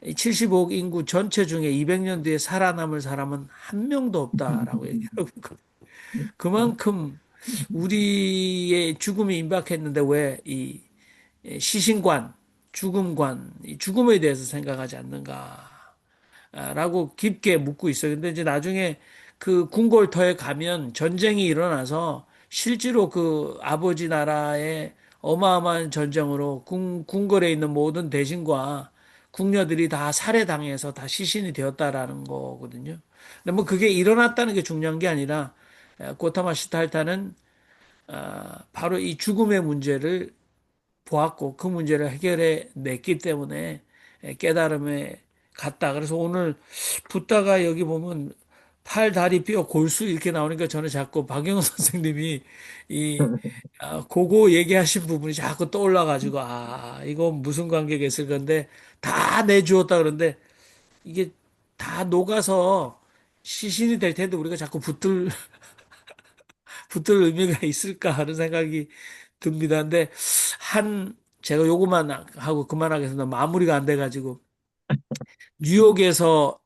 75억 인구 전체 중에 200년 뒤에 살아남을 사람은 한 명도 없다라고 얘기하고 있거든요. 그만큼 우리의 죽음이 임박했는데 왜 이 시신관, 죽음관, 이 죽음에 대해서 생각하지 않는가라고 깊게 묻고 있어요. 근데 이제 나중에 그 궁궐터에 가면 전쟁이 일어나서 실제로 그 아버지 나라의 어마어마한 전쟁으로 궁궐에 있는 모든 대신과 궁녀들이 다 살해당해서 다 시신이 되었다라는 거거든요. 근데 뭐 그게 일어났다는 게 중요한 게 아니라 고타마 시달타는 바로 이 죽음의 문제를 보았고 그 문제를 해결해 냈기 때문에 깨달음에 갔다. 그래서 오늘 붓다가 여기 보면 팔, 다리, 뼈, 골수 이렇게 나오니까 저는 자꾸 박영호 선생님이 이 그거 얘기하신 부분이 자꾸 떠올라가지고 이거 무슨 관계가 있을 건데 다 내주었다 그러는데 이게 다 녹아서 시신이 될 텐데 우리가 자꾸 붙들 의미가 있을까 하는 생각이 듭니다. 근데 제가 요거만 하고 그만하겠습니다. 마무리가 안 돼가지고 뉴욕에서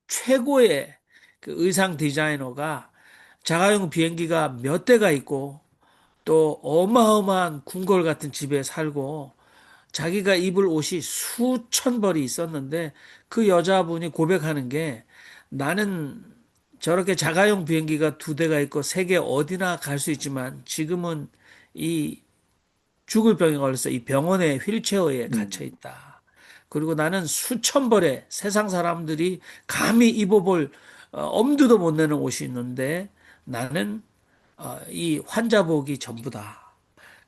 최고의 그 의상 디자이너가 자가용 비행기가 몇 대가 있고 또 어마어마한 궁궐 같은 집에 살고 자기가 입을 옷이 수천 벌이 있었는데 그 여자분이 고백하는 게 나는 저렇게 자가용 비행기가 두 대가 있고 세계 어디나 갈 수 있지만 지금은 이 죽을 병에 걸려서 이 병원의 휠체어에 갇혀 있다. 그리고 나는 수천 벌의 세상 사람들이 감히 입어볼 엄두도 못 내는 옷이 있는데 나는 이 환자복이 전부다.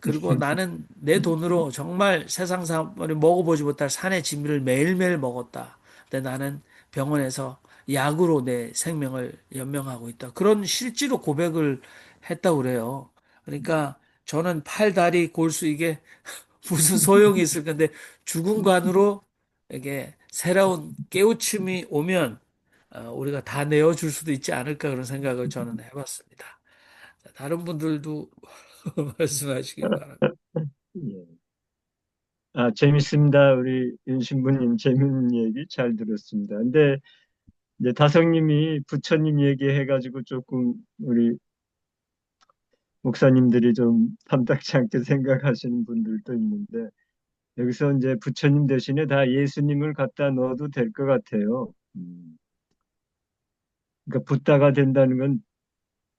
그리고 나는 내 돈으로 정말 세상 사람들이 먹어보지 못할 산의 진미를 매일매일 먹었다. 근데 나는 병원에서 약으로 내 생명을 연명하고 있다. 그런 실제로 고백을 했다고 그래요. 그러니까 저는 팔, 다리, 골수 이게 무슨 소용이 있을 건데 죽은 관으로 이게 새로운 깨우침이 오면 우리가 다 내어줄 수도 있지 않을까 그런 생각을 저는 해봤습니다. 자, 다른 분들도 말씀하시기 바랍니다. 예. 재밌습니다. 우리 윤신부님 재밌는 얘기 잘 들었습니다. 근데 이제 다성님이 부처님 얘기해가지고 조금 우리 목사님들이 좀 탐탁치 않게 생각하시는 분들도 있는데 여기서 이제 부처님 대신에 다 예수님을 갖다 넣어도 될 것 같아요. 그러니까 붓다가 된다는 건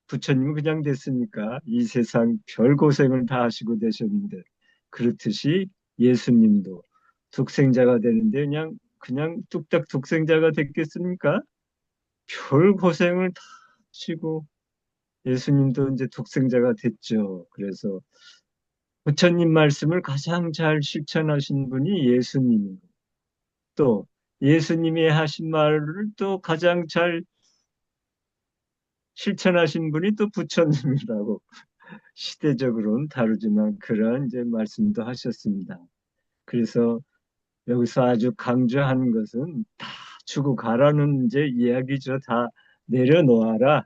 부처님은 그냥 됐으니까 이 세상 별 고생을 다 하시고 되셨는데 그렇듯이 예수님도 독생자가 되는데 그냥 뚝딱 독생자가 됐겠습니까? 별 고생을 다 하시고 예수님도 이제 독생자가 됐죠. 그래서 부처님 말씀을 가장 잘 실천하신 분이 예수님이고 또 예수님이 하신 말을 또 가장 잘 실천하신 분이 또 부처님이라고 시대적으로는 다르지만 그러한 이제 말씀도 하셨습니다. 그래서 여기서 아주 강조하는 것은 다 주고 가라는 이제 이야기죠. 다 내려놓아라.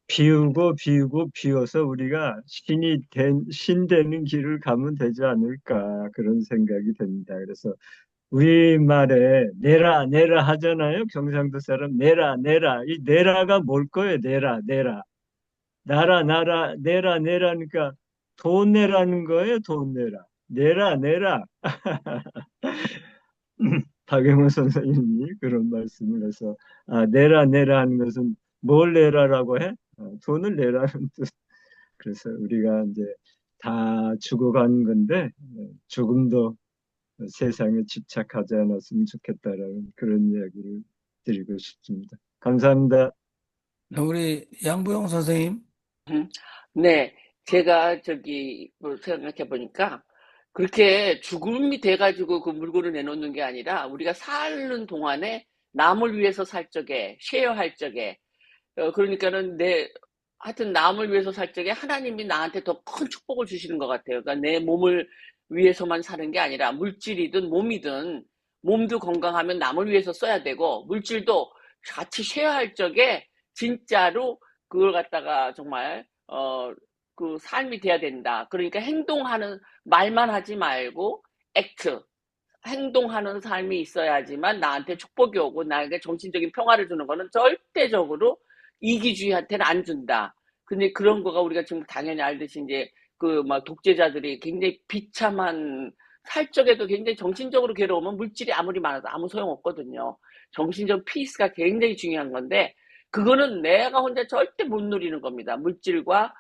비우고 비우고 비워서 우리가 신 되는 길을 가면 되지 않을까 그런 생각이 듭니다. 그래서 우리말에 내라 내라 하잖아요. 경상도 사람 내라 내라. 이 내라가 뭘 거예요? 내라 내라. 나라 나라 내라 내라니까 돈 내라는 거예요. 돈 내라. 내라 내라. 박영호 선생님이 그런 말씀을 해서 내라 내라 하는 것은 뭘 내라라고 해? 돈을 내라는 뜻. 그래서 우리가 이제 다 죽어가는 건데 조금 더 세상에 집착하지 않았으면 좋겠다라는 그런 이야기를 드리고 싶습니다. 감사합니다. 우리 양보영 선생님. 음, 네, 제가 뭐 생각해 보니까 그렇게 죽음이 돼가지고 그 물건을 내놓는 게 아니라 우리가 사는 동안에 남을 위해서 살 적에, 쉐어할 적에, 그러니까는 하여튼 남을 위해서 살 적에 하나님이 나한테 더 큰 축복을 주시는 것 같아요. 그러니까 내 몸을 위해서만 사는 게 아니라 물질이든 몸이든 몸도 건강하면 남을 위해서 써야 되고 물질도 같이 쉐어할 적에 진짜로 그걸 갖다가 정말 그 삶이 돼야 된다. 그러니까 말만 하지 말고 행동하는 삶이 있어야지만 나한테 축복이 오고 나에게 정신적인 평화를 주는 거는 절대적으로 이기주의한테는 안 준다. 근데 그런 거가 우리가 지금 당연히 알듯이 이제 그 막 독재자들이 굉장히 비참한 살적에도 굉장히 정신적으로 괴로우면 물질이 아무리 많아도 아무 소용없거든요. 정신적 피스가 굉장히 중요한 건데 그거는 내가 혼자 절대 못 누리는 겁니다. 물질과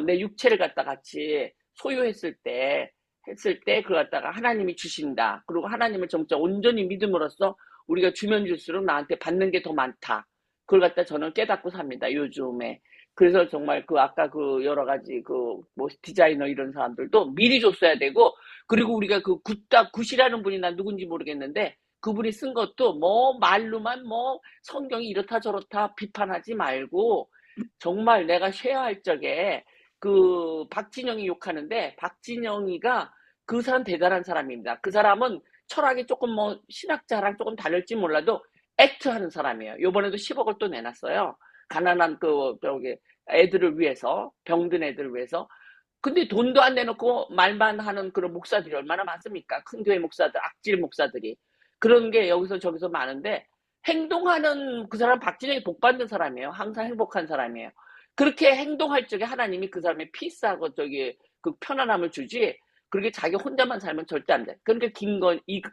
내 육체를 갖다 같이 소유했을 때 했을 때 그걸 갖다가 하나님이 주신다. 그리고 하나님을 진짜 온전히 믿음으로써 우리가 주면 줄수록 나한테 받는 게 더 많다. 그걸 갖다 저는 깨닫고 삽니다. 요즘에. 그래서 정말 그 아까 그 여러 가지 그 뭐 디자이너 이런 사람들도 미리 줬어야 되고, 그리고 우리가 그 굿이라는 분이 난 누군지 모르겠는데 그분이 쓴 것도 뭐 말로만 뭐 성경이 이렇다 저렇다 비판하지 말고, 정말 내가 쉐어할 적에 그 박진영이 욕하는데 박진영이가 그 사람 대단한 사람입니다. 그 사람은 철학이 조금 뭐 신학자랑 조금 다를지 몰라도 액트 하는 사람이에요. 요번에도 10억을 또 내놨어요. 가난한 그 저기 애들을 위해서, 병든 애들을 위해서. 근데 돈도 안 내놓고 말만 하는 그런 목사들이 얼마나 많습니까? 큰 교회 목사들, 악질 목사들이. 그런 게 여기서 저기서 많은데, 행동하는 그 사람 박진영이 복 받는 사람이에요. 항상 행복한 사람이에요. 그렇게 행동할 적에 하나님이 그 사람의 피스하고 저기 그 편안함을 주지, 그렇게 자기 혼자만 살면 절대 안 돼. 그러니까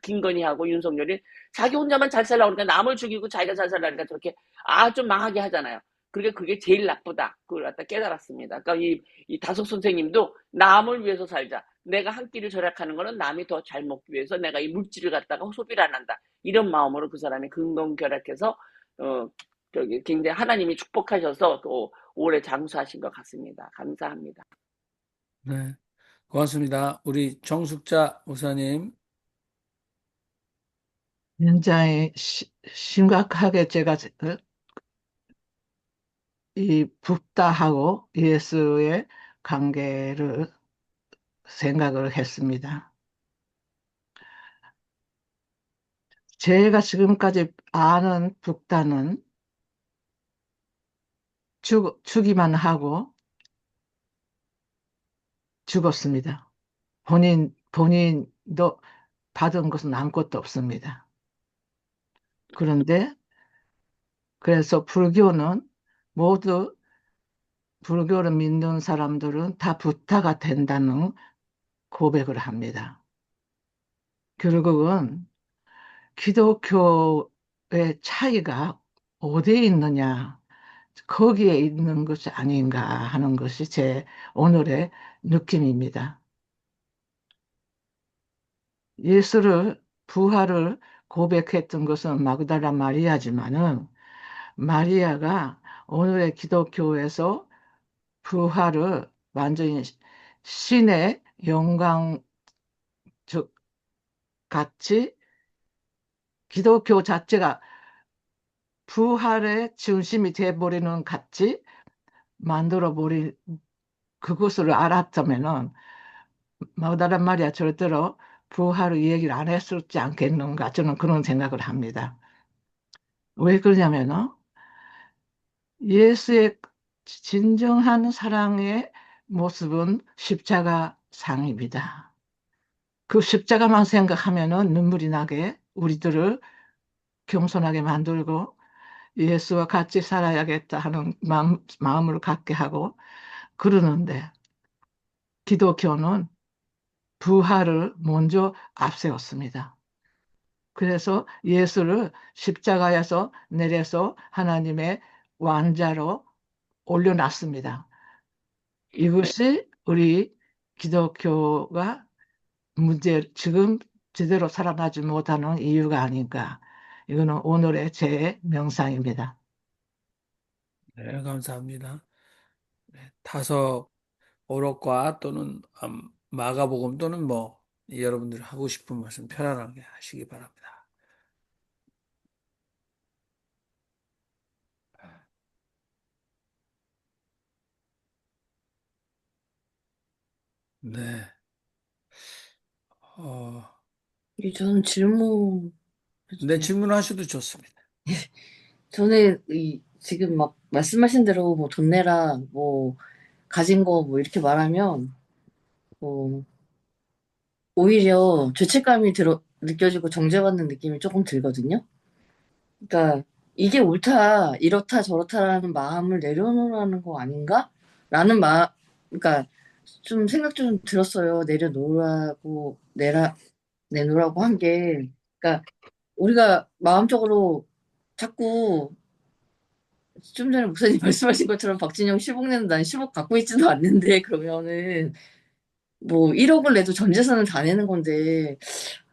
김건희하고 윤석열이 자기 혼자만 잘 살라고 그러니까 남을 죽이고 자기가 잘 살라니까 저렇게 좀 망하게 하잖아요. 그러니까 그게 제일 나쁘다. 그걸 갖다 깨달았습니다. 그러니까 이 다속 선생님도 남을 위해서 살자. 내가 한 끼를 절약하는 거는 남이 더 잘 먹기 위해서 내가 이 물질을 갖다가 소비를 안 한다. 이런 마음으로 그 사람이 근검결약해서 저기 굉장히 하나님이 축복하셔서 또 오래 장수하신 것 같습니다. 감사합니다. 네, 고맙습니다. 우리 정숙자 목사님. 굉장히 심각하게 제가 이 붓다하고 예수의 관계를 생각을 했습니다. 제가 지금까지 아는 붓다는 주기만 하고 죽었습니다. 본인도 받은 것은 아무것도 없습니다. 그런데 그래서 모두 불교를 믿는 사람들은 다 붓다가 된다는 고백을 합니다. 결국은 기독교의 차이가 어디에 있느냐, 거기에 있는 것이 아닌가 하는 것이 제 오늘의 느낌입니다. 부활을 고백했던 것은 마그달라 마리아지만은, 마리아가 오늘의 기독교에서 부활을 완전히 신의 영광 같이, 기독교 자체가 부활의 중심이 되어버리는 같이 만들어버린 그것을 알았다면은 마그달라 마리아 절대로 부활을 얘기를 안 했었지 않겠는가, 저는 그런 생각을 합니다. 왜 그러냐면은 예수의 진정한 사랑의 모습은 십자가 상입니다. 그 십자가만 생각하면은 눈물이 나게 우리들을 겸손하게 만들고 예수와 같이 살아야겠다 하는 마음을 갖게 하고 그러는데, 기독교는 부활을 먼저 앞세웠습니다. 그래서 예수를 십자가에서 내려서 하나님의 왕자로 올려놨습니다. 이것이 우리 기독교가 지금 제대로 살아나지 못하는 이유가 아닌가. 이거는 오늘의 제 명상입니다. 네, 감사합니다. 네, 다섯 오록과 또는 마가복음 또는 뭐 여러분들 하고 싶은 말씀 편안하게 하시기 바랍니다. 네. 저는 질문, 네, 질문하셔도 좋습니다. 전에 지금 막 말씀하신 대로 뭐 돈 내라, 뭐 가진 거 뭐 이렇게 말하면 뭐 오히려 죄책감이 느껴지고 정죄받는 느낌이 조금 들거든요. 그러니까 이게 옳다, 이렇다, 저렇다라는 마음을 내려놓으라는 거 아닌가? 그러니까 좀 생각 좀 들었어요. 내놓으라고 한 게. 그러니까 우리가 마음적으로 자꾸 좀 전에 목사님 말씀하신 것처럼 박진영 10억 내는 난 10억 갖고 있지도 않는데 그러면은 뭐 1억을 내도 전 재산을 다 내는 건데,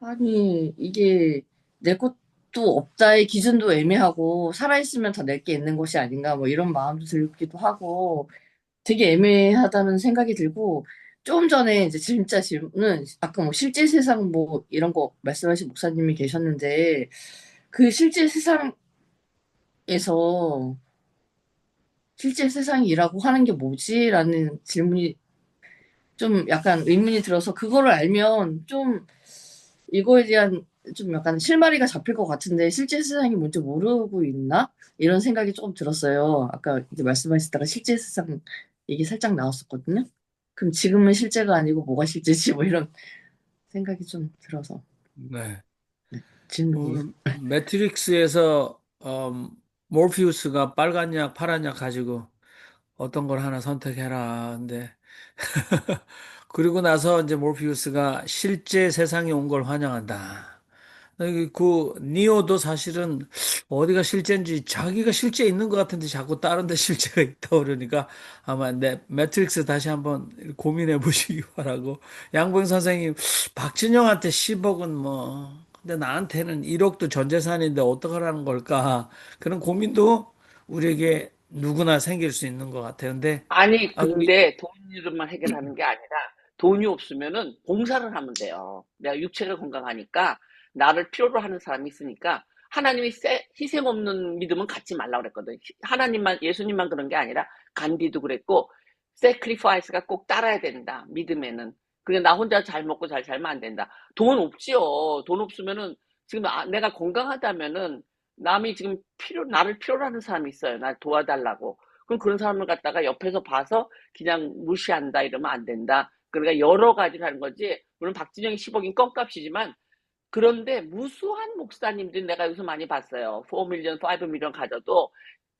아니, 이게 내 것도 없다의 기준도 애매하고, 살아있으면 더 낼 게 있는 것이 아닌가, 뭐 이런 마음도 들기도 하고, 되게 애매하다는 생각이 들고, 조금 전에 이제 진짜 질문은, 아까 뭐 실제 세상 뭐 이런 거 말씀하신 목사님이 계셨는데, 그 실제 세상이라고 하는 게 뭐지? 라는 질문이 좀 약간 의문이 들어서 그거를 알면 좀 이거에 대한 좀 약간 실마리가 잡힐 것 같은데 실제 세상이 뭔지 모르고 있나? 이런 생각이 조금 들었어요. 아까 이제 말씀하시다가 실제 세상 얘기 살짝 나왔었거든요. 그럼 지금은 실제가 아니고 뭐가 실제지? 뭐 이런 생각이 좀 들어서 네. 질문이에요. 매트릭스에서 모피우스가 빨간 약, 파란 약 가지고 어떤 걸 하나 선택해라. 근데 그리고 나서 이제 모피우스가 실제 세상에 온 걸 환영한다. 그 니오도 사실은 어디가 실제인지 자기가 실제 있는 것 같은데 자꾸 다른 데 실제가 있다 그러니까 아마 매트릭스 다시 한번 고민해 보시기 바라고. 양봉 선생님, 박진영한테 10억은 뭐 근데 나한테는 1억도 전 재산인데 어떡하라는 걸까? 그런 고민도 우리에게 누구나 생길 수 있는 것 같아요. 근데 아니, 우리 근데 돈으로만 해결하는 게 아니라 돈이 없으면은 봉사를 하면 돼요. 내가 육체가 건강하니까 나를 필요로 하는 사람이 있으니까 하나님이 희생 없는 믿음은 갖지 말라고 그랬거든. 하나님만, 예수님만 그런 게 아니라 간디도 그랬고, sacrifice가 꼭 따라야 된다. 믿음에는. 그냥 나 혼자 잘 먹고 잘 살면 안 된다. 돈 없지요. 돈 없으면은 지금 내가 건강하다면은 남이 지금 나를 필요로 하는 사람이 있어요. 날 도와달라고. 그럼 그런 사람을 갖다가 옆에서 봐서 그냥 무시한다 이러면 안 된다. 그러니까 여러 가지를 하는 거지. 물론 박진영이 10억인 껌값이지만 그런데 무수한 목사님들 내가 여기서 많이 봤어요. 4밀리언, 5밀리언 가져도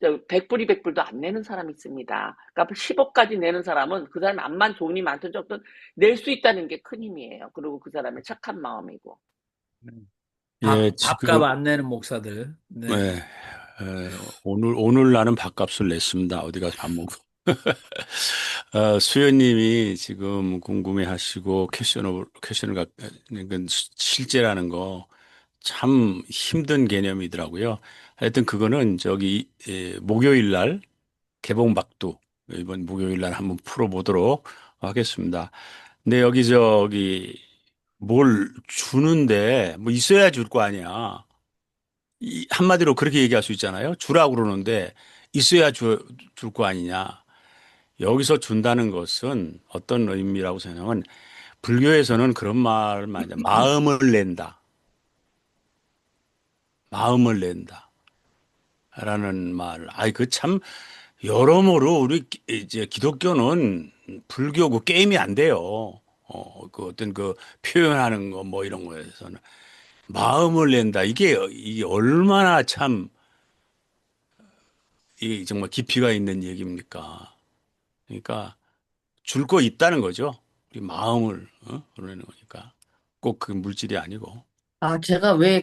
100불이 100불도 안 내는 사람이 있습니다. 그러니까 10억까지 내는 사람은 그 사람이 암만 돈이 많든 적든 낼 수 있다는 게 큰 힘이에요. 그리고 그 사람의 착한 마음이고. 예, 밥값 지금, 안 내는 목사들. 네. 예, 오늘 나는 밥값을 냈습니다. 어디 가서 밥 먹고. 수연님이 지금 궁금해 하시고 퀘션을 실제라는 거 참 힘든 개념이더라고요. 하여튼 그거는 목요일 날 개봉박두 이번 목요일 날 한번 풀어보도록 하겠습니다. 근데 뭘 주는데 뭐 있어야 줄 거 아니야. 한마디로 그렇게 얘기할 수 있잖아요. 주라고 그러는데 있어야 줄 거 아니냐. 여기서 준다는 것은 어떤 의미라고 생각하면 불교에서는 그런 말을 많이 해요. 마음을 낸다. 마음을 낸다. 라는 말. 아이, 그 참, 여러모로 우리 이제 기독교는 불교 그 게임이 안 돼요. 그 어떤 그 표현하는 거 뭐 이런 거에서는. 마음을 낸다. 이게 얼마나 참, 이 정말 깊이가 있는 얘기입니까? 그러니까 줄 거 있다는 거죠. 우리 마음을, 그러는 거니까. 꼭 그 물질이 아니고. 아, 제가 왜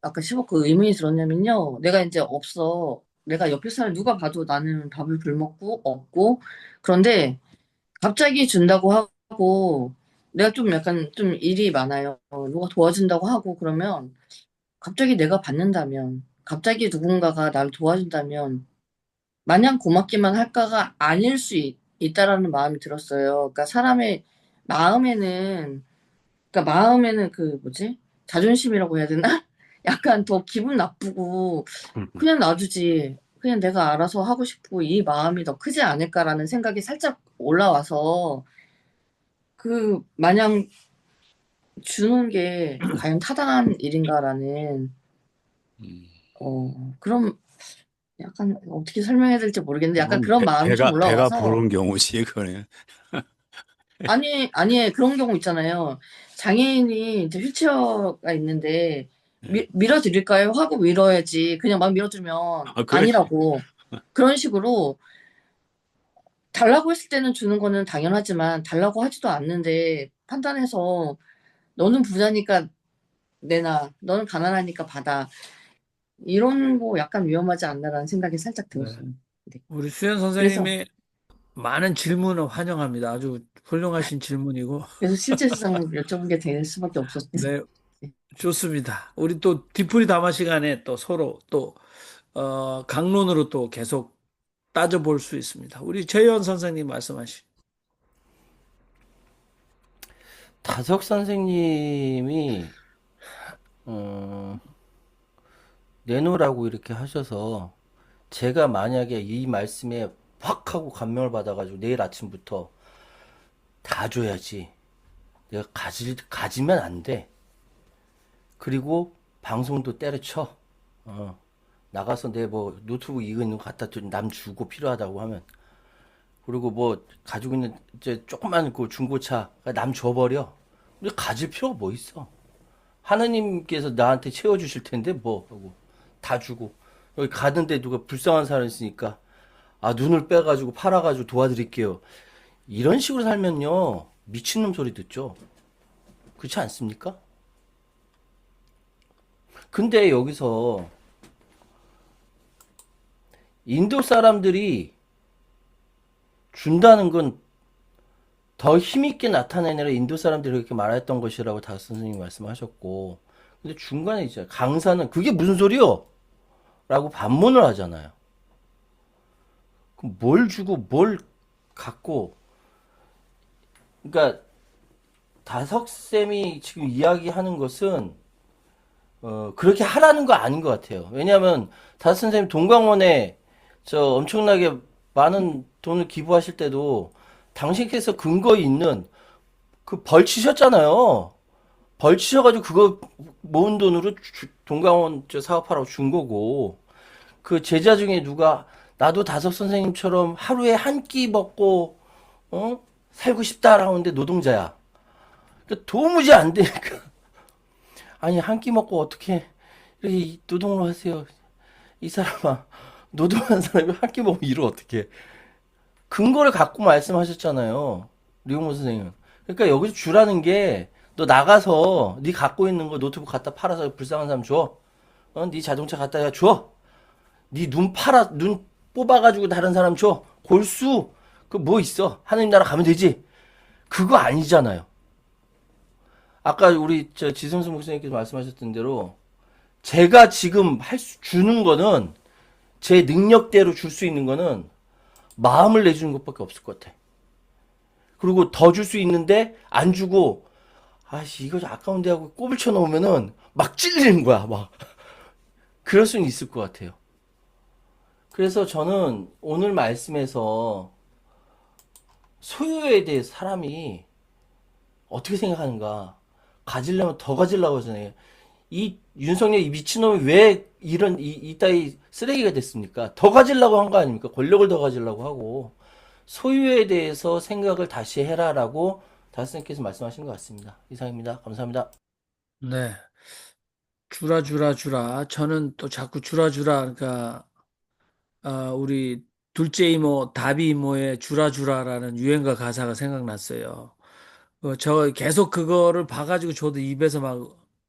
아까 10억 그 의문이 들었냐면요. 내가 이제 없어. 내가 옆에 사람 누가 봐도 나는 밥을 굶었고, 없고. 그런데 갑자기 준다고 하고, 내가 좀 약간 좀 일이 많아요. 누가 도와준다고 하고, 그러면 갑자기 내가 받는다면, 갑자기 누군가가 나를 도와준다면, 마냥 고맙기만 할까가 아닐 수 있다라는 마음이 들었어요. 그러니까 사람의 마음에는, 마음에는 그 뭐지? 자존심이라고 해야 되나? 약간 더 기분 나쁘고, 그냥 놔두지. 그냥 내가 알아서 하고 싶고, 이 마음이 더 크지 않을까라는 생각이 살짝 올라와서, 마냥 주는 게 과연 타당한 일인가라는, 음. 그럼 약간 어떻게 설명해야 될지 모르겠는데, 약간 그건 그런 마음이 좀 배가 올라와서, 부른 경우지, 그거는. 아니, 그런 경우 있잖아요. 장애인이 이제 휠체어가 있는데, 예. 밀어드릴까요? 하고 밀어야지. 그냥 막 밀어주면 그렇지. 아니라고. 그런 식으로 달라고 했을 때는 주는 거는 당연하지만, 달라고 하지도 않는데, 판단해서, 너는 부자니까 내놔. 너는 가난하니까 받아. 이런 거 약간 위험하지 않나라는 생각이 살짝 네. 들었어요. 네. 우리 수현 그래서, 선생님이 많은 질문을 환영합니다. 아주 훌륭하신 질문이고. 그래서 실제 세상을 여쭤본 게 될 수밖에 없었지. 네, 좋습니다. 우리 또 뒤풀이 담화 시간에 또 서로 또, 강론으로 또 계속 따져볼 수 있습니다. 우리 최현 선생님 말씀하시. 다석 선생님이 어, 내놓으라고 이렇게 하셔서 제가 만약에 이 말씀에 확 하고 감명을 받아가지고 내일 아침부터 다 줘야지. 내가 가지면 안 돼. 그리고 방송도 때려쳐. 어, 나가서 내 뭐 노트북 이거 있는 거 갖다 남 주고 필요하다고 하면. 그리고 뭐 가지고 있는 이제 조그만 그 중고차 남 줘버려. 우리 가질 필요가 뭐 있어. 하나님께서 나한테 채워주실 텐데 뭐 하고 다 주고 여기 가는데 누가 불쌍한 사람 있으니까 아 눈을 빼가지고 팔아가지고 도와드릴게요. 이런 식으로 살면요 미친놈 소리 듣죠. 그렇지 않습니까? 근데 여기서 인도 사람들이 준다는 건 더 힘있게 나타내느라 인도 사람들이 그렇게 말했던 것이라고 다 선생님이 말씀하셨고 근데 중간에 있잖아요. 강사는 그게 무슨 소리요? 라고 반문을 하잖아요. 그럼 뭘 주고 뭘 갖고 그러니까 다석쌤이 지금 이야기하는 것은 그렇게 하라는 거 아닌 것 같아요. 왜냐하면 다섯 선생님 동광원에 저 엄청나게 많은 돈을 기부하실 때도 당신께서 근거 있는 그 벌치셨잖아요. 벌치셔가지고 그거 모은 돈으로 동광원 저 사업하라고 준 거고 그 제자 중에 누가 나도 다석 선생님처럼 하루에 한 끼 먹고 살고 싶다라고 하는데 노동자야. 그러니까 도무지 안 되니까 아니 한 끼 먹고 어떻게 이렇게 노동을 하세요? 이 사람아 노동하는 사람이 한 끼 먹으면 일을 어떻게 해? 근거를 갖고 말씀하셨잖아요. 류용모 선생님. 그러니까 여기서 주라는 게 너 나가서 네 갖고 있는 거 노트북 갖다 팔아서 불쌍한 사람 줘. 네 자동차 갖다 줘. 네 눈 뽑아가지고 다른 사람 줘. 골수 그 뭐 있어? 하느님 나라 가면 되지. 그거 아니잖아요. 아까 우리 저 지성수 목사님께서 말씀하셨던 대로 제가 지금 주는 거는 제 능력대로 줄 수 있는 거는 마음을 내주는 것밖에 없을 것 같아. 그리고 더 줄 수 있는데 안 주고 아씨 이거 아까운데 하고 꼽을 쳐놓으면은 막 찔리는 거야 막 그럴 수는 있을 것 같아요. 그래서 저는 오늘 말씀에서 소유에 대해 사람이 어떻게 생각하는가 가지려면 더 가지려고 하잖아요. 이 윤석열 이 미친놈이 왜 이런 이따위 쓰레기가 됐습니까? 더 가지려고 한 거 아닙니까? 권력을 더 가지려고 하고 소유에 대해서 생각을 다시 해라라고 다스님께서 말씀하신 것 같습니다. 이상입니다. 감사합니다. 네. 주라, 주라, 주라. 저는 또 자꾸 주라, 주라. 그러니까, 우리 둘째 이모, 다비 이모의 주라, 주라라는 유행가 가사가 생각났어요. 저 계속 그거를 봐가지고 저도 입에서 막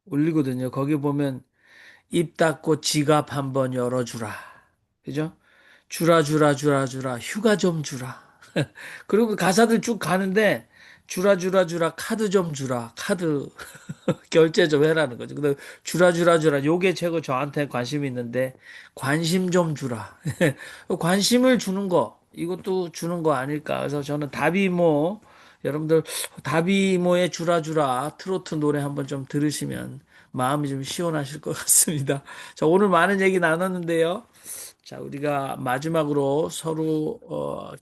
울리거든요. 거기 보면 입 닫고 지갑 한번 열어주라. 그죠? 주라, 주라, 주라, 주라. 휴가 좀 주라. 그리고 가사들 쭉 가는데 주라, 주라, 주라. 카드 좀 주라. 카드. 결제 좀 해라는 거죠. 근데 주라 주라 주라 요게 최고 저한테 관심이 있는데 관심 좀 주라. 관심을 주는 거 이것도 주는 거 아닐까. 그래서 저는 다비모 여러분들 다비모의 주라 주라 트로트 노래 한번 좀 들으시면 마음이 좀 시원하실 것 같습니다. 자, 오늘 많은 얘기 나눴는데요. 자, 우리가 마지막으로 서로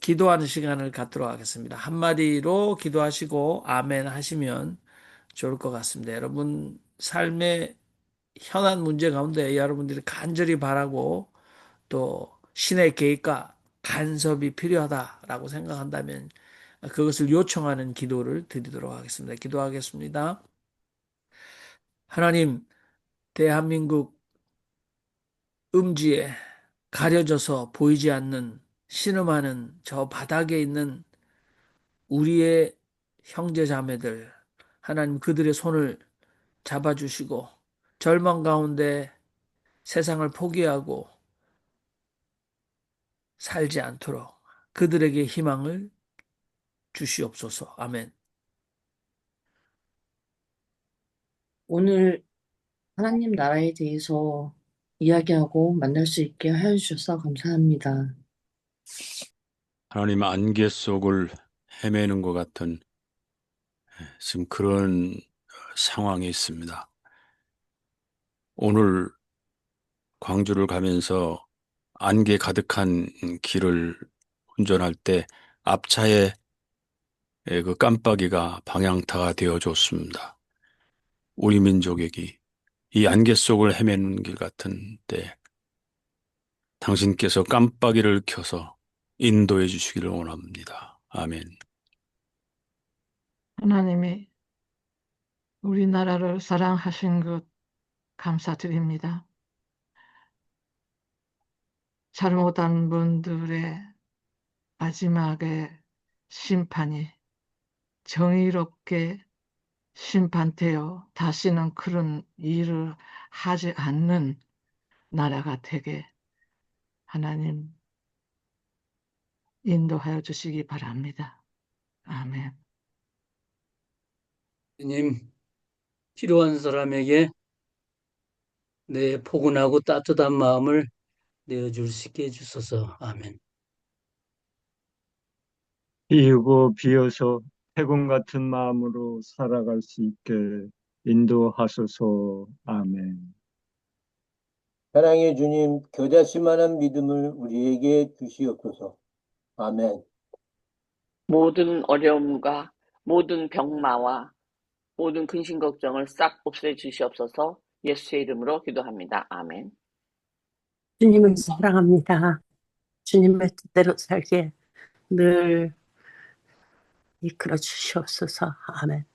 기도하는 시간을 갖도록 하겠습니다. 한마디로 기도하시고 아멘 하시면 좋을 것 같습니다. 여러분 삶의 현안 문제 가운데 여러분들이 간절히 바라고 또 신의 계획과 간섭이 필요하다라고 생각한다면 그것을 요청하는 기도를 드리도록 하겠습니다. 기도하겠습니다. 하나님, 대한민국 음지에 가려져서 보이지 않는 신음하는 저 바닥에 있는 우리의 형제 자매들, 하나님 그들의 손을 잡아주시고 절망 가운데 세상을 포기하고 살지 않도록 그들에게 희망을 주시옵소서. 아멘. 오늘 하나님 나라에 대해서 이야기하고 만날 수 있게 해주셔서 감사합니다. 하나님 안개 속을 헤매는 것 같은 지금 그런 상황이 있습니다. 오늘 광주를 가면서 안개 가득한 길을 운전할 때 앞차에 그 깜빡이가 방향타가 되어 줬습니다. 우리 민족에게 이 안개 속을 헤매는 길 같은 때 당신께서 깜빡이를 켜서 인도해 주시기를 원합니다. 아멘. 하나님이 우리나라를 사랑하신 것 감사드립니다. 잘못한 분들의 마지막에 심판이 정의롭게 심판되어 다시는 그런 일을 하지 않는 나라가 되게 하나님 인도하여 주시기 바랍니다. 아멘. 주님, 필요한 사람에게 내 포근하고 따뜻한 마음을 내어줄 수 있게 해주소서. 아멘. 비우고 비어서 태공 같은 마음으로 살아갈 수 있게 인도하소서. 아멘. 사랑의 주님, 겨자씨만한 믿음을 우리에게 주시옵소서. 아멘. 모든 어려움과 모든 병마와 모든 근심 걱정을 싹 없애 주시옵소서. 예수의 이름으로 기도합니다. 아멘. 주님을 사랑합니다. 주님의 뜻대로 살게 늘 이끌어 주시옵소서. 아멘.